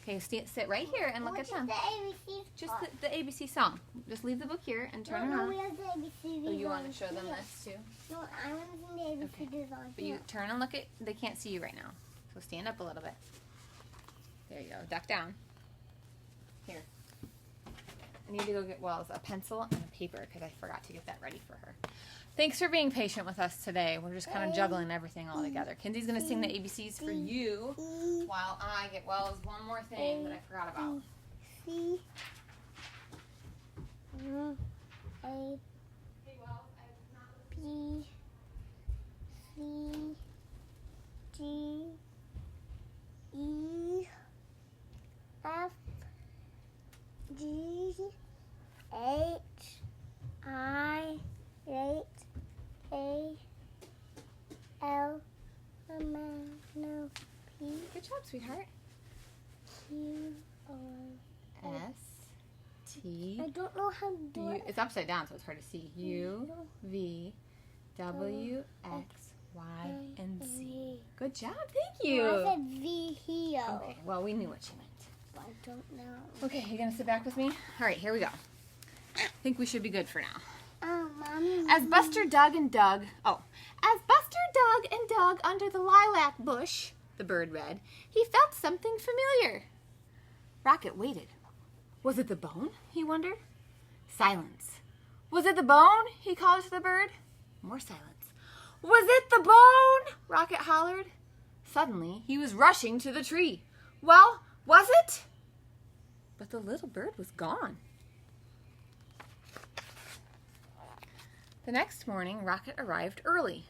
[SPEAKER 1] Okay, sit right here and look at them.
[SPEAKER 2] What is the ABC?
[SPEAKER 1] Just the ABC song. Just leave the book here and turn
[SPEAKER 2] No,
[SPEAKER 1] around.
[SPEAKER 2] we have the ABCs
[SPEAKER 1] Oh, you want
[SPEAKER 2] on
[SPEAKER 1] to show them
[SPEAKER 2] here.
[SPEAKER 1] this too?
[SPEAKER 2] No, I want to sing the ABCs on
[SPEAKER 1] But you turn and look at, they can't see you right now. So stand up a little bit. There you go. Duck down. Here. I need to go get Wells a pencil and a paper because I forgot to get that ready for her. Thanks for being patient with us today. We're just kind of juggling everything all together. Kinsey's going to sing the ABCs for you while I get Wells one more thing that I forgot about.
[SPEAKER 2] C, A,
[SPEAKER 1] Hey, Wells,
[SPEAKER 2] B, C, G, E, F, G, H, I, K, L, M, N, O, P,
[SPEAKER 1] Good job, sweetheart.
[SPEAKER 2] Q, R.
[SPEAKER 1] S, T,
[SPEAKER 2] I don't know how to do
[SPEAKER 1] U.
[SPEAKER 2] it.
[SPEAKER 1] It's upside down, so it's hard to see. U, V, W, X, Y, and Z. Good job. Thank you.
[SPEAKER 2] I said V here.
[SPEAKER 1] Okay, well, we knew what you meant.
[SPEAKER 2] I don't know.
[SPEAKER 1] Okay, you gonna sit back with me? All right, here we go. I think we should be good for now.
[SPEAKER 2] Oh, Mommy.
[SPEAKER 1] As Buster dug under the lilac bush, the bird read, he felt something familiar. Rocket waited. Was it the bone? He wondered. Silence. Was it the bone? He called to the bird. More silence. Was it the bone? Rocket hollered. Suddenly, he was rushing to the tree. Well, was it? But the little bird was gone. The next morning, Rocket arrived early.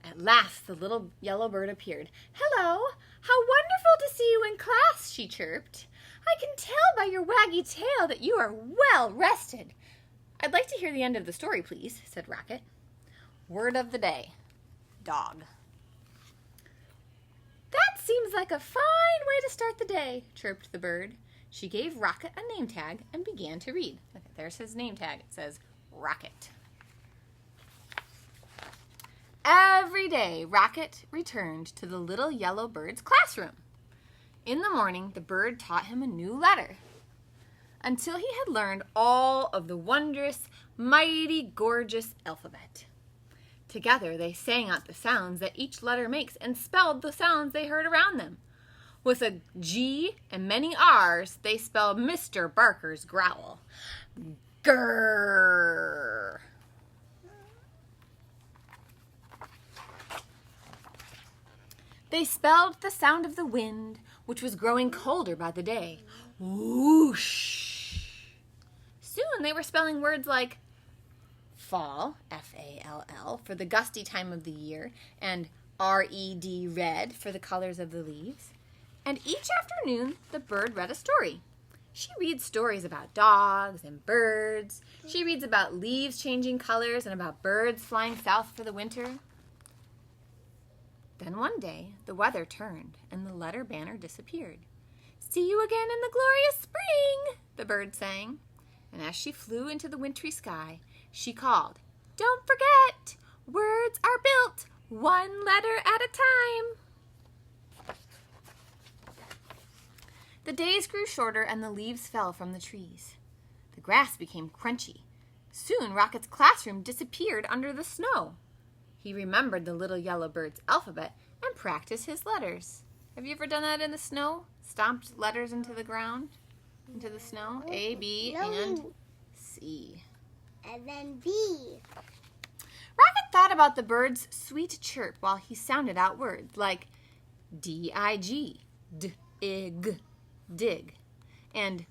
[SPEAKER 1] At last, the little yellow bird appeared. Hello, how wonderful to see you in class, she chirped. I can tell by your waggy tail that you are well rested. I'd like to hear the end of the story, please, said Rocket. Word of the day, dog. That seems like a fine way to start the day, chirped the bird. She gave Rocket a name tag and began to read. Okay, there's his name tag. It says Rocket. Every day, Rocket returned to the little yellow bird's classroom. In the morning, the bird taught him a new letter until he had learned all of the wondrous, mighty, gorgeous alphabet. Together, they sang out the sounds that each letter makes and spelled the sounds they heard around them. With a G and many R's, they spelled Mr. Barker's growl. Grrr. They spelled the sound of the wind, which was growing colder by the day. Whoosh! Soon they were spelling words like fall, F-A-L-L, for the gusty time of the year, and R-E-D, red, for the colors of the leaves. And each afternoon, the bird read a story. She reads stories about dogs and birds. She reads about leaves changing colors and about birds flying south for the winter. Then one day, the weather turned and the letter banner disappeared. "See you again in the glorious spring," the bird sang. And as she flew into the wintry sky, she called, "Don't forget, words are built one letter at a time." The days grew shorter and the leaves fell from the trees. The grass became crunchy. Soon Rocket's classroom disappeared under the snow. He remembered the little yellow bird's alphabet and practiced his letters. Have you ever done that in the snow? Stomped letters into the ground? Into the snow? A, B, and C.
[SPEAKER 2] And then B.
[SPEAKER 1] Rocket thought about the bird's sweet chirp while he sounded out words like D-I-G, D-I-G, dig, and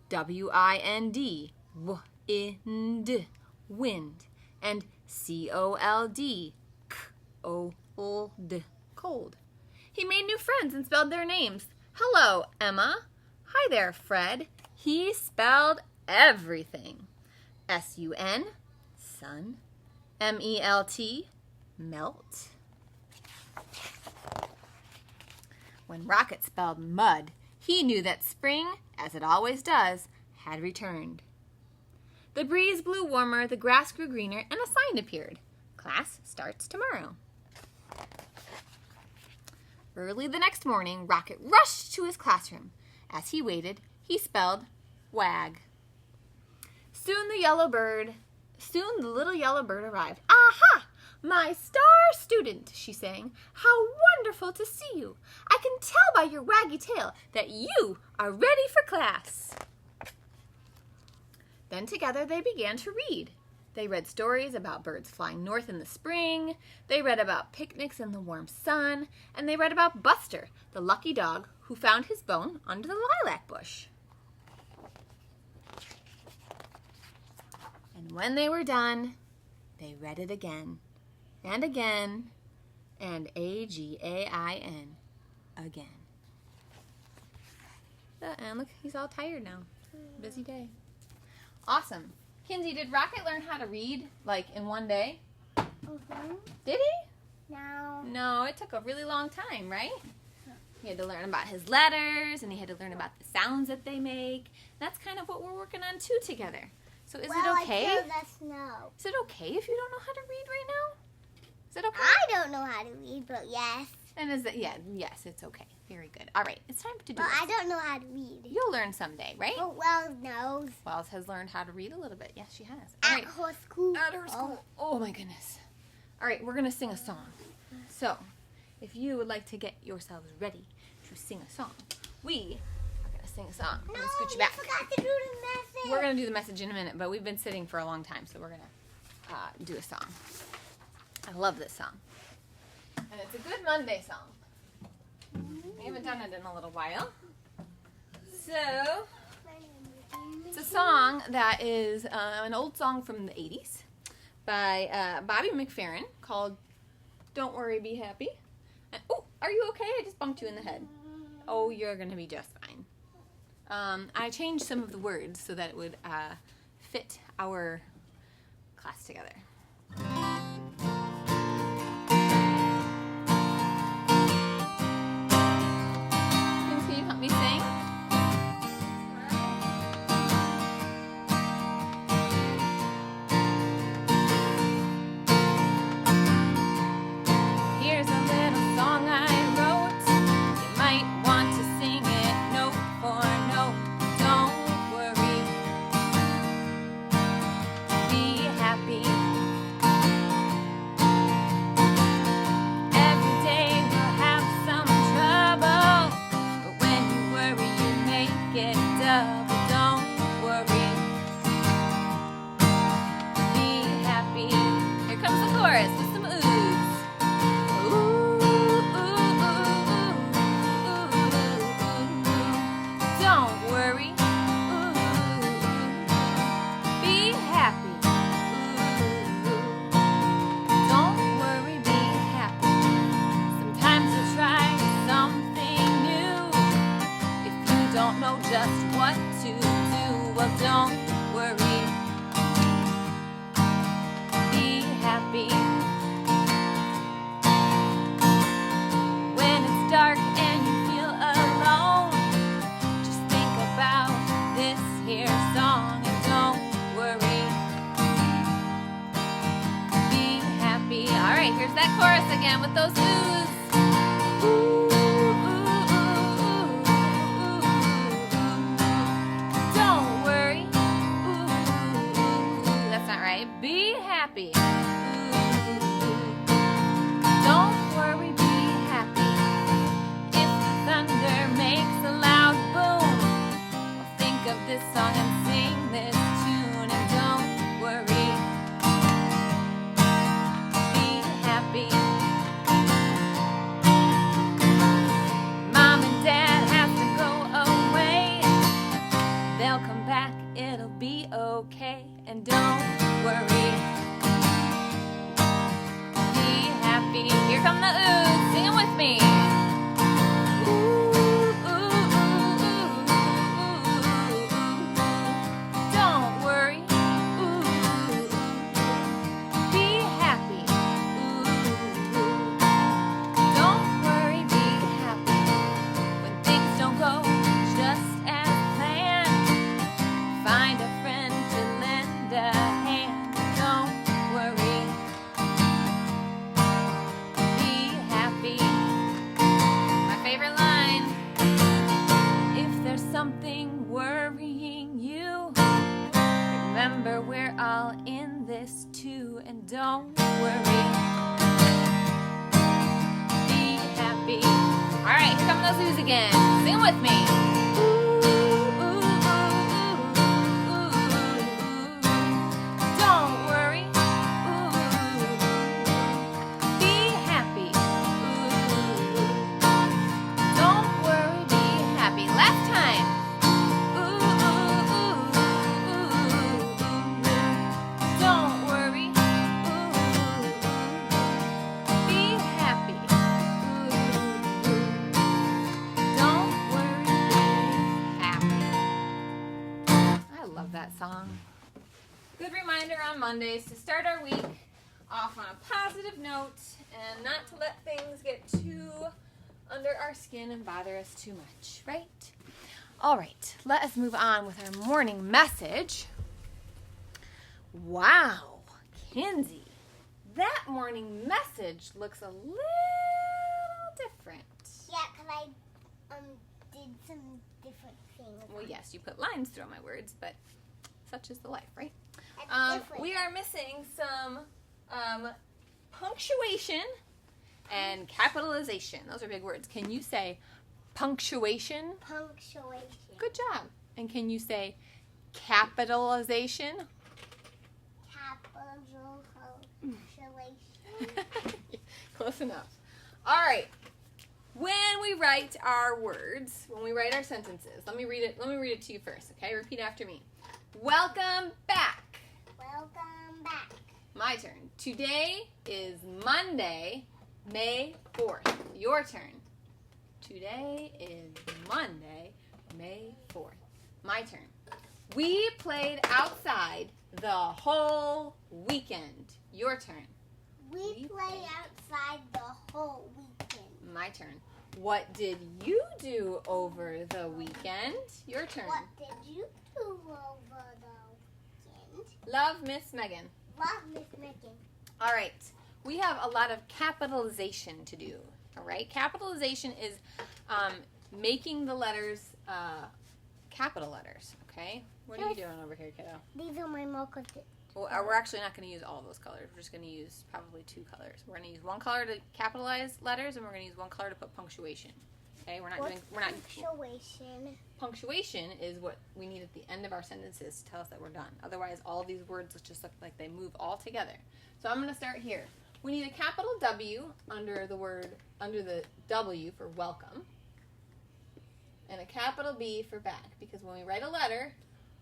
[SPEAKER 1] W-I-N-D, W-I-N-D, wind, and C-O-L-D, K-O-L-D, cold. He made new friends and spelled their names. Hello, Emma. Hi there, Fred. He spelled everything. S-U-N, sun. M-E-L-T, melt. When Rocket spelled mud, he knew that spring, as it always does, had returned. The breeze blew warmer, the grass grew greener, and a sign appeared. Class starts tomorrow. Early the next morning, Rocket rushed to his classroom. As he waited, he spelled wag. Soon the little yellow bird arrived. "Aha! My star student," she sang. "How wonderful to see you. I can tell by your waggy tail that you are ready for class." Then together they began to read. They read stories about birds flying north in the spring. They read about picnics in the warm sun. And they read about Buster, the lucky dog who found his bone under the lilac bush. And when they were done, they read it again and again and A-G-A-I-N again. And look, he's all tired now. Busy day. Awesome. Kinsey, did Rocket learn how to read, like, in one day?
[SPEAKER 2] Mm-hmm.
[SPEAKER 1] Did he?
[SPEAKER 2] No.
[SPEAKER 1] No, it took a really long time, right? He had to learn about his letters, and he had to learn about the sounds that they make. That's kind of what we're working on, too, together. So is it okay?
[SPEAKER 2] I feel the snow.
[SPEAKER 1] Is it okay if you don't know how to read right now? Is it okay?
[SPEAKER 2] I don't know how to read, but yes.
[SPEAKER 1] And is it, yeah, yes, it's okay. Very good. All right, it's time to do
[SPEAKER 2] But
[SPEAKER 1] this.
[SPEAKER 2] I don't know how to read.
[SPEAKER 1] You'll learn someday, right?
[SPEAKER 2] But Wells knows.
[SPEAKER 1] Wells has learned how to read a little bit. Yes, she has. All
[SPEAKER 2] At
[SPEAKER 1] right.
[SPEAKER 2] her school.
[SPEAKER 1] At her school. Oh my goodness. All right, we're going to sing a song. So, if you would like to get yourselves ready to sing a song, we are going to sing a song. I'm
[SPEAKER 2] No,
[SPEAKER 1] going to scoot you
[SPEAKER 2] you
[SPEAKER 1] back.
[SPEAKER 2] forgot to do the message.
[SPEAKER 1] We're going to do the message in a minute, but we've been sitting for a long time, so we're going to do a song. I love this song. And it's a good Monday song. We haven't done it in a little while. So, it's a song that is an old song from the 80s by Bobby McFerrin called Don't Worry, Be Happy. And, oh, are you okay? I just bumped you in the head. Oh, you're going to be just fine. I changed some of the words so that it would fit our class together. Can you help me sing? Here's a little song I wrote. You might want to sing it note for note. Don't worry. Be happy. Well, don't worry. Be happy. When it's dark and you feel alone, just think about this here song and don't worry. Be happy. All right, here's that chorus again with those oohs. Ooh, ooh, ooh, ooh, ooh. Don't worry. Ooh, that's not right. Be happy. Don't worry, be happy. If the thunder makes a loud boom, well, think of this song and sing this tune and don't worry. Be happy. Mom and Dad have to go away. They'll come back, it'll be okay. And don't worry. Be happy. Here come the oohs. Sing it with me. Ooh, ooh, ooh, ooh, ooh. Don't worry. Ooh, be happy. Ooh, don't worry. Be happy. When things don't go just as planned, find a friend to lend a hand. Don't worry. Be happy. My favorite line. If there's something worrying you, remember we're all in this too, and don't worry. Be happy. All right, here come those oohs again. Sing with me. Ooh, ooh, ooh, ooh, ooh. Don't worry. Ooh, be happy. Ooh, don't worry, be happy. Last time. Ooh, ooh, ooh, ooh. Don't worry. Ooh, be happy. Ooh, don't worry, be happy. I love that song. Good reminder on Mondays to start our week off on a positive note and not to let things get too under our skin and bother us too much, right? All right, let us move on with our morning message. Wow, Kinsey, that morning message looks a little different.
[SPEAKER 2] Yeah, because I did some different things.
[SPEAKER 1] Well, yes, you put lines through my words, but such is the life, right?
[SPEAKER 2] That's different.
[SPEAKER 1] We are missing some punctuation and capitalization. Those are big words. Can you say punctuation?
[SPEAKER 2] Punctuation.
[SPEAKER 1] Good job. And can you say capitalization?
[SPEAKER 2] Capitalization.
[SPEAKER 1] Close enough. All right. When we write our words, when we write our sentences, let me read it to you first, okay? Repeat after me. Welcome back.
[SPEAKER 2] Welcome back.
[SPEAKER 1] My turn. Today is Monday, May 4th. Your turn. Today is Monday, May 4th. My turn. We played outside the whole weekend. Your turn.
[SPEAKER 2] We played outside the whole weekend.
[SPEAKER 1] My turn. What did you do over the weekend? Your turn.
[SPEAKER 2] What did you do over the weekend?
[SPEAKER 1] Love, Miss Megan.
[SPEAKER 2] Love, Miss Megan.
[SPEAKER 1] All right. We have a lot of capitalization to do. All right. Capitalization is making the letters capital letters. Okay. What are you doing over here, kiddo?
[SPEAKER 2] These are my markers.
[SPEAKER 1] Well, we're actually not going to use all of those colors. We're just going to use probably two colors. We're going to use one color to capitalize letters, and we're going to use one color to put punctuation. Okay, we're not.
[SPEAKER 2] Punctuation.
[SPEAKER 1] Punctuation is what we need at the end of our sentences to tell us that we're done. Otherwise, all these words just look like they move all together. So I'm going to start here. We need a capital W under the W for welcome, and a capital B for back, because when we write a letter,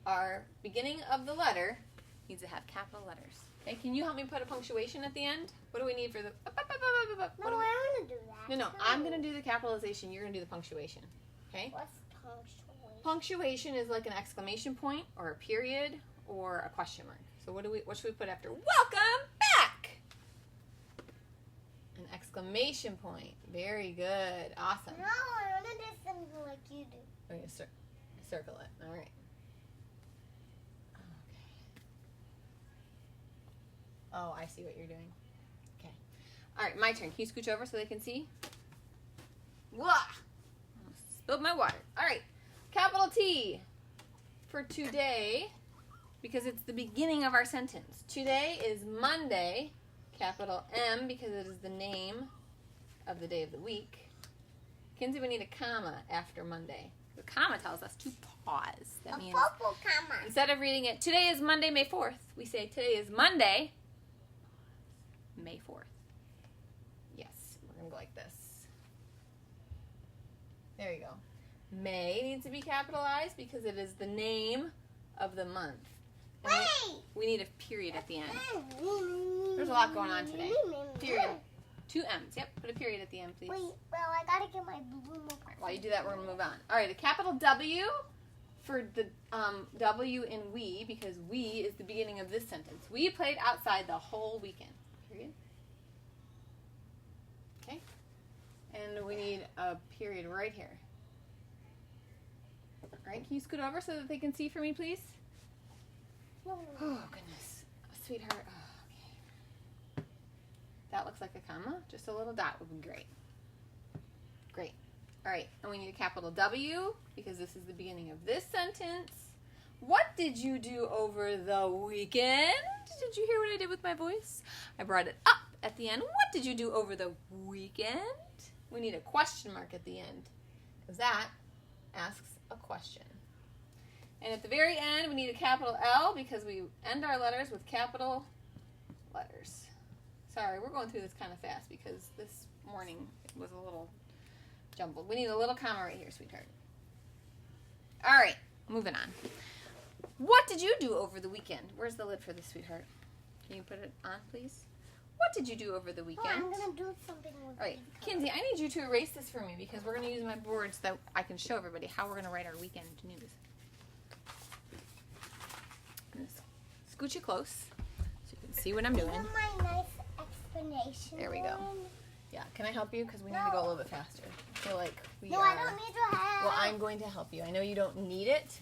[SPEAKER 1] our beginning of the letter needs to have capital letters. Okay, can you help me put a punctuation at the end? What do we need for the...
[SPEAKER 2] No, I want to do that.
[SPEAKER 1] No, I'm going to do the capitalization. You're going to do the punctuation. Okay?
[SPEAKER 2] What's punctuation?
[SPEAKER 1] Punctuation is like an exclamation point or a period or a question mark. So what should we put after welcome back? An exclamation point. Very good. Awesome.
[SPEAKER 2] No, I want to do something like you do.
[SPEAKER 1] We're going to circle it. All right. Okay. Oh, I see what you're doing. Okay. All right, my turn. Can you scooch over so they can see? Wah! Spilled my water. All right. Capital T for today, because it's the beginning of our sentence. Today is Monday. Capital M because it is the name of the day of the week. Kinsey, we need a comma after Monday. The comma tells us to pause. That means
[SPEAKER 2] purple comma.
[SPEAKER 1] instead of reading it, today is Monday, May 4th, we say today is Monday, May 4th. Yes, we're going to go like this. There you go. May needs to be capitalized because it is the name of the month. And
[SPEAKER 2] Wait!
[SPEAKER 1] we need a period at the end. There's a lot going on today. Period. 2 M's. Yep, put a period at the end, please.
[SPEAKER 2] Wait, well, I gotta get my blue marker.
[SPEAKER 1] While you do that, we're going to move on. All right, a capital W for the W in we, because we is the beginning of this sentence. We played outside the whole weekend. Period. Okay. And we need a period right here. All right, can you scoot over so that they can see for me, please? Oh, goodness. Sweetheart. Oh, okay. That looks like a comma. Just a little dot would be great. Great. All right, and we need a capital W because this is the beginning of this sentence. What did you do over the weekend? Did you hear what I did with my voice? I brought it up at the end. What did you do over the weekend? We need a question mark at the end because that asks a question. And at the very end, we need a capital L because we end our letters with capital letters. Sorry, we're going through this kind of fast because this morning it was a little jumbled. We need a little comma right here, sweetheart. All right, moving on. What did you do over the weekend? Where's the lid for this, sweetheart? Can you put it on, please? What did you do over the weekend?
[SPEAKER 2] Oh, I'm gonna do something with
[SPEAKER 1] All right,
[SPEAKER 2] these
[SPEAKER 1] Kinsey, I need you to erase this for me because we're going to use my board so that I can show everybody how we're going to write our weekend news. I'm going to scooch you close so you can see what I'm doing.
[SPEAKER 2] colors. Give 'em my nice explanation.
[SPEAKER 1] There we go.
[SPEAKER 2] one.
[SPEAKER 1] Yeah, can I help you? Because we need to go a little bit faster. I feel like we
[SPEAKER 2] No,
[SPEAKER 1] are...
[SPEAKER 2] I don't need your help.
[SPEAKER 1] Well, I'm going to help you. I know you don't need it,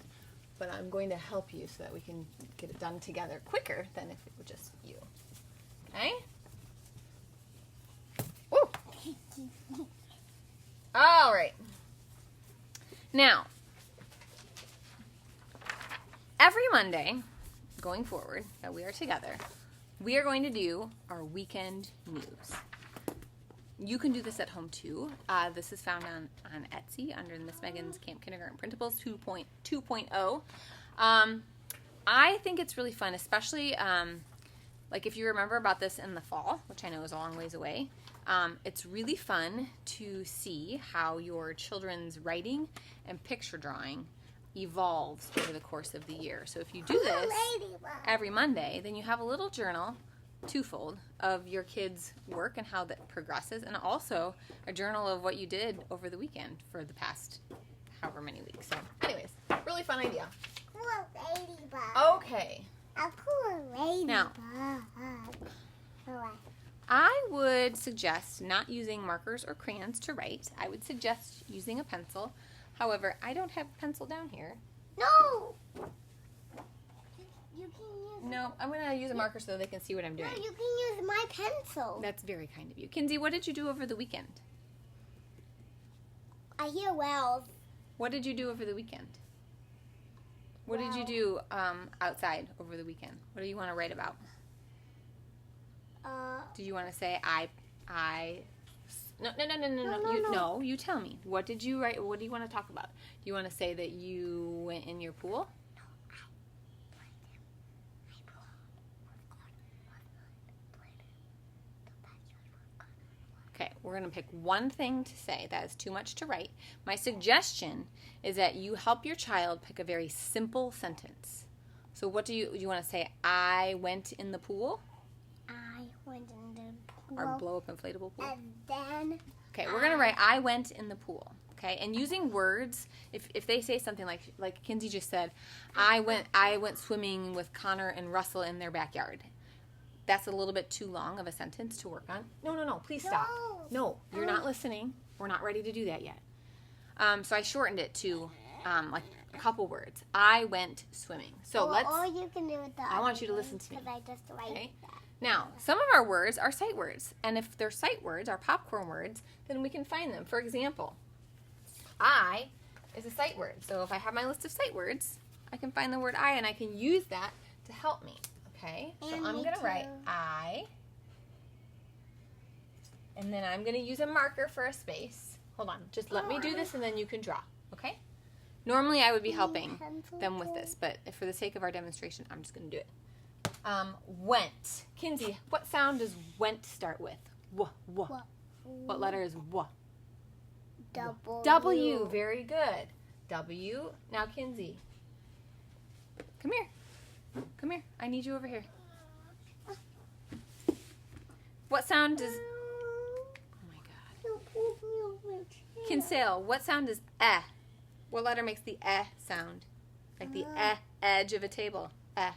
[SPEAKER 1] but I'm going to help you so that we can get it done together quicker than if it were just you. Okay? Woo! All right. Now, every Monday, going forward, that we are together, we are going to do our weekend news. You can do this at home too. This is found on Etsy under Miss Megan's Camp Kindergarten Printables 2.0. I think it's really fun, especially like if you remember about this in the fall, which I know is a long ways away. It's really fun to see how your children's writing and picture drawing evolves over the course of the year. So if you do this every Monday, then you have a little journal, twofold, of your kids' work and how that progresses, and also a journal of what you did over the weekend for the past however many weeks. So anyways, really fun idea.
[SPEAKER 2] Cool ladybug.
[SPEAKER 1] Okay.
[SPEAKER 2] A cool ladybug.
[SPEAKER 1] Now, I would suggest not using markers or crayons to write. I would suggest using a pencil. However, I don't have a pencil down here.
[SPEAKER 2] No. You can use.
[SPEAKER 1] No, I'm going to use a marker so they can see what I'm doing.
[SPEAKER 2] No, you can use my pencil.
[SPEAKER 1] That's very kind of you. Kinsey, what did you do over the weekend?
[SPEAKER 2] I hear wells.
[SPEAKER 1] What did you do over the weekend? What did you do outside over the weekend? What do you want to write about? Do you want to say No, you tell me. What did you write? What do you want to talk about? Do you want to say that you went in your pool? Okay, we're going to pick one thing to say. That is too much to write. My suggestion is that you help your child pick a very simple sentence. So what do you want to say? I went in the pool?
[SPEAKER 2] I went in the pool.
[SPEAKER 1] Or blow up inflatable pool?
[SPEAKER 2] And then
[SPEAKER 1] Okay, we're going to write I went in the pool. Okay, and using words, if they say something like Kinsey just said, I went swimming with Connor and Russell in their backyard. That's a little bit too long of a sentence to work on. No, please stop. No, you're not listening. We're not ready to do that yet. So I shortened it to like a couple words. I went swimming. So
[SPEAKER 2] or you can do it
[SPEAKER 1] I want you to listen to me.
[SPEAKER 2] Because I just write that.
[SPEAKER 1] Now, some of our words are sight words. And if they're sight words, our popcorn words, then we can find them. For example, I is a sight word. So if I have my list of sight words, I can find the word I and I can use that to help me. Okay? So
[SPEAKER 2] And
[SPEAKER 1] I'm
[SPEAKER 2] me
[SPEAKER 1] going to write
[SPEAKER 2] too.
[SPEAKER 1] I. And then I'm going to use a marker for a space. Hold on. Just let me do this and then you can draw. Okay? Normally I would be helping them with this, but for the sake of our demonstration, I'm just going to do it. Went. Kinsey, what sound does went start with? W. What letter is W? W. Very good. W. Now, Kinsey. Come here. Come here. I need you over here. What sound does... Oh, my God. Kinsale, what sound is eh? What letter makes the eh sound? Like the edge of a table. Eh.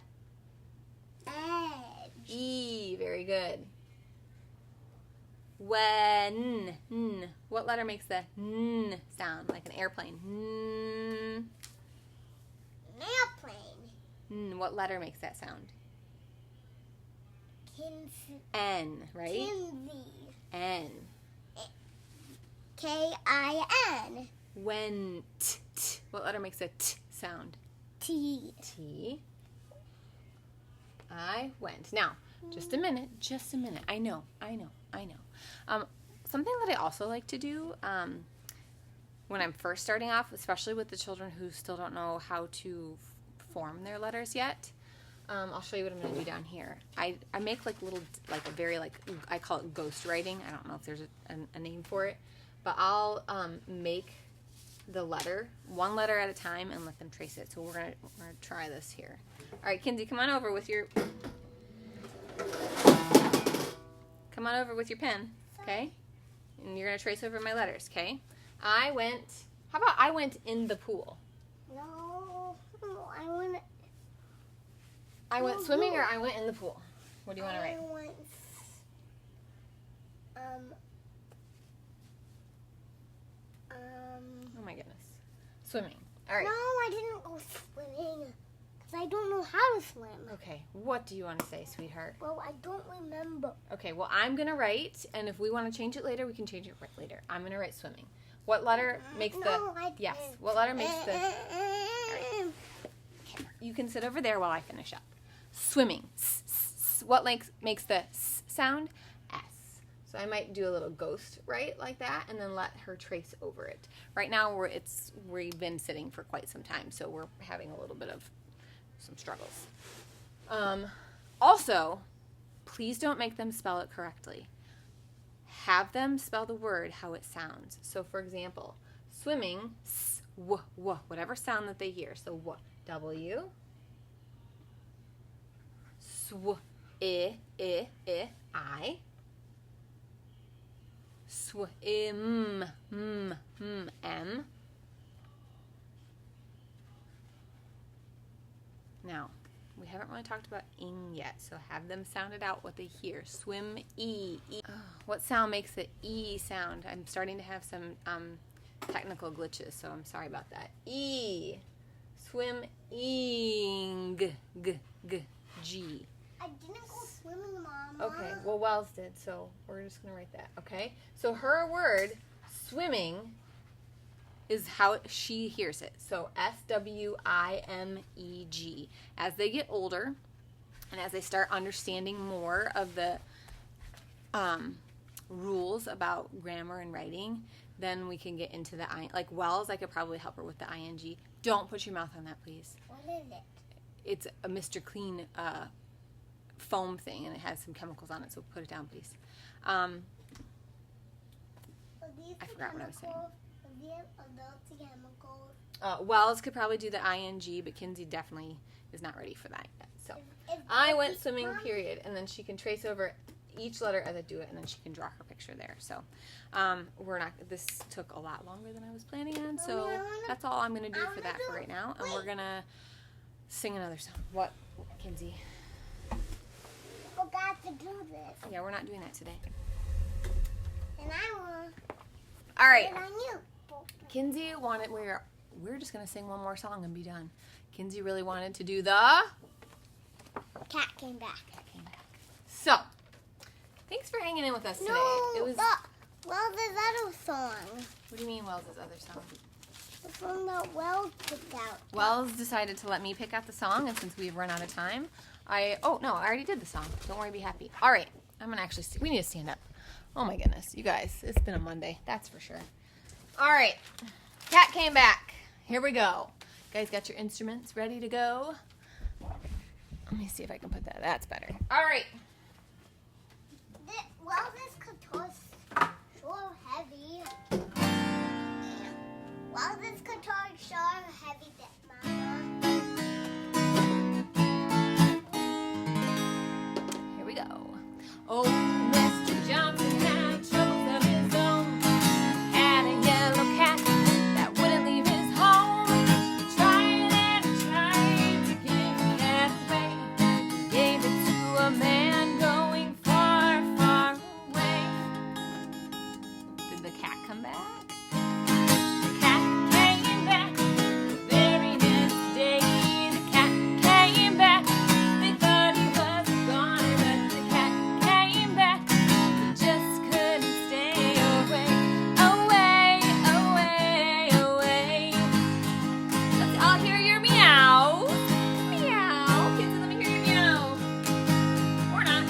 [SPEAKER 2] Edge.
[SPEAKER 1] E. Very good. When. N. What letter makes the n sound? Like an airplane. N.
[SPEAKER 2] Airplane.
[SPEAKER 1] N. What letter makes that sound? N, right?
[SPEAKER 2] Kinsey.
[SPEAKER 1] N.
[SPEAKER 2] K-I-N.
[SPEAKER 1] Went. T. What letter makes a t sound?
[SPEAKER 2] T.
[SPEAKER 1] T. I went. Now, just a minute. I know. Something that I also like to do when I'm first starting off, especially with the children who still don't know how to form their letters yet, I'll show you what I'm going to do down here. I make like little, like a very, like, I call it ghost writing. I don't know if there's a name for it, but I'll make the letter, one letter at a time, and let them trace it. So we're gonna try this here. All right, Kinsey, come on over with your pen, okay? And you're gonna trace over my letters, okay? I went. How about I went in the pool?
[SPEAKER 2] No,
[SPEAKER 1] I went swimming, or I went in the pool. What do you want to write?
[SPEAKER 2] I went,
[SPEAKER 1] Oh my goodness, swimming. All right.
[SPEAKER 2] No, I didn't go swimming. Because I don't know how to swim.
[SPEAKER 1] Okay. What do you want to say, sweetheart?
[SPEAKER 2] Well, I don't remember.
[SPEAKER 1] Okay. Well, I'm gonna write, and if we want to change it later, we can change it later. I'm gonna write swimming. What letter makes
[SPEAKER 2] No, I
[SPEAKER 1] yes?
[SPEAKER 2] didn't.
[SPEAKER 1] What letter makes the? You can sit over there while I finish up. Swimming. S, s, s. What makes the s sound? S. So I might do a little ghost right like that, and then let her trace over it. Right now we've been sitting for quite some time, so we're having a little bit of some struggles. Also, please don't make them spell it correctly. Have them spell the word how it sounds. So, for example, swimming, s, w, w, whatever sound that they hear. So, w, w, sw, I, I, swim, m. Now, we haven't really talked about ing yet, so have them sound it out what they hear. Swim, e. Oh, what sound makes the e sound? I'm starting to have some technical glitches, so I'm sorry about that. E. Swim, ing, g.
[SPEAKER 2] I didn't go swimming, Mama.
[SPEAKER 1] Okay, well, Wells did, so we're just going to write that, okay? So her word, swimming, is how she hears it. So swimeg. As they get older and as they start understanding more of the rules about grammar and writing, then we can get into the like Wells. I could probably help her with the ing. Don't put your mouth on that, please.
[SPEAKER 2] What is it?
[SPEAKER 1] It's a Mr. Clean foam thing, and it has some chemicals on it. So put it down, please.
[SPEAKER 2] Are these
[SPEAKER 1] I forgot what I was saying.
[SPEAKER 2] Chemicals?
[SPEAKER 1] Wells could probably do the ing, but Kinsey definitely is not ready for that yet. So
[SPEAKER 2] If
[SPEAKER 1] I went swimming, period, and then she can trace over each letter as I do it, and then she can draw her picture there. So this took a lot longer than I was planning on, so that's all I'm going to do for that for right now. And we're going to sing another song. What, Kinsey?
[SPEAKER 2] Forgot to do this.
[SPEAKER 1] Yeah, we're not doing that today.
[SPEAKER 2] And I will.
[SPEAKER 1] All right.
[SPEAKER 2] And on you.
[SPEAKER 1] Kinsey wanted, we're just going to sing one more song and be done. Kinsey really wanted to do the
[SPEAKER 2] Cat came back.
[SPEAKER 1] So, thanks for hanging in with us today.
[SPEAKER 2] No, this other song.
[SPEAKER 1] What do you mean, Wells' other song?
[SPEAKER 2] The song that Wells picked out.
[SPEAKER 1] Wells decided to let me pick out the song, and since we've run out of time, I already did the song. Don't worry, be happy. All right, I'm gonna actually. We need to stand up. Oh my goodness, you guys, it's been a Monday. That's for sure. All right, Cat came back. Here we go. You guys got your instruments ready to go? Let me see if I can put that. That's better. All right.
[SPEAKER 2] This guitar's so heavy. This guitar's so heavy that Mama.
[SPEAKER 1] Here we go. Oh, Mr. Johnson had troubles of his own. Had a yellow cat that wouldn't leave his home. Tried and tried to give the cat away. Gave it to a man going far, far away. Did the cat come back? The cat came back the very next day. The cat came back. They thought he was gone, but the cat came back. He just couldn't stay away, away, away, away. Let's all hear your meow. Meow. Kids, let me hear your meow. Or not.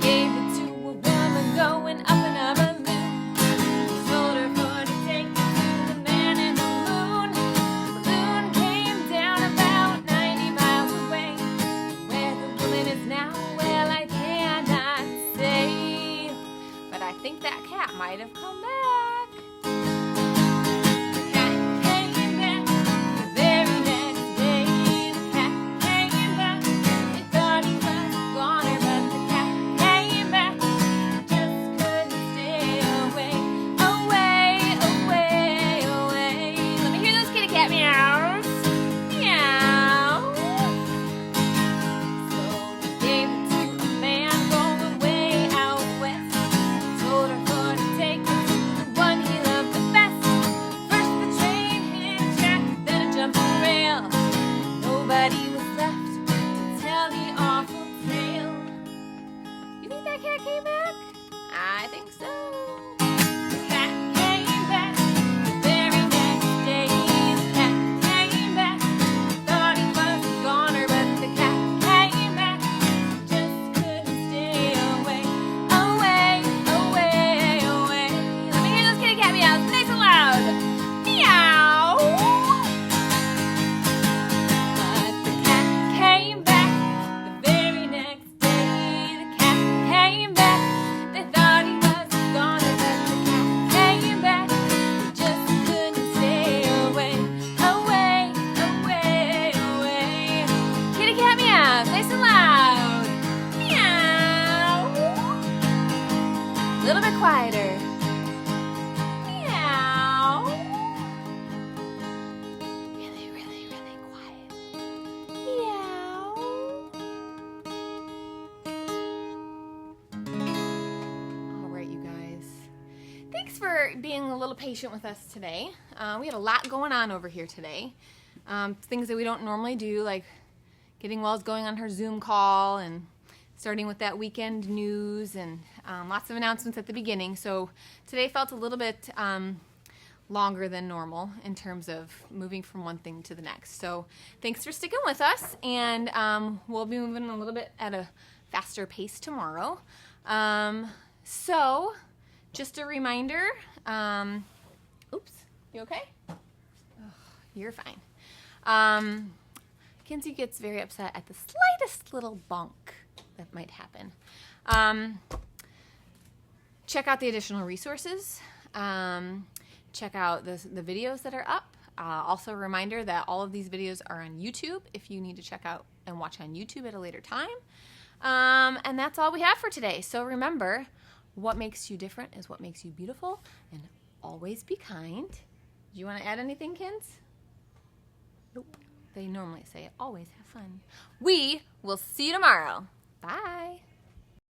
[SPEAKER 1] Gave it to a woman going up in a balloon. Told her for to take it to the man in the moon. The balloon came down about 90 miles away. Where the woman is now, well, I cannot say. But I think that cat might have come back. The cat came back the very next day. The cat came back. They thought he was gone, but the cat came back. Just couldn't stay away, away, away, away. Let me hear those kitty cat meows. Meow. So he gave it to a man going way out west. Told her for to take it to the one he loved the best. First the train hit track, then a jumping rail. Nobody was left to tell the awful tale. You think that cat came back? I think so. The cat came back the very next day. The cat came back. Thought he was a goner, but the cat came back. Just couldn't stay away, away, away, away. Let me hear those kitty cat meows nice and loud. Meow. But the cat came back the very next day. The cat came back. They thought he was a goner, but the cat came back. He just couldn't stay away, away, away, away. Kitty cat meows, nice and loud. Meow. A little bit quieter. Meow. Really, really, really quiet. Meow. All right, you guys. Thanks for being a little patient with us today. We had a lot going on over here today. Things that we don't normally do, like getting Wells going on her Zoom call and starting with that weekend news and lots of announcements at the beginning. So today felt a little bit longer than normal in terms of moving from one thing to the next. So thanks for sticking with us, and we'll be moving a little bit at a faster pace tomorrow. So just a reminder, oops, you okay? Oh, you're fine. Kinsey gets very upset at the slightest little bunk that might happen. Check out the additional resources. Check out the videos that are up. Also a reminder that all of these videos are on YouTube if you need to check out and watch on YouTube at a later time. And that's all we have for today. So remember, what makes you different is what makes you beautiful, and always be kind. Do you want to add anything, kids? Nope. They normally say, always have fun. We will see you tomorrow. Bye.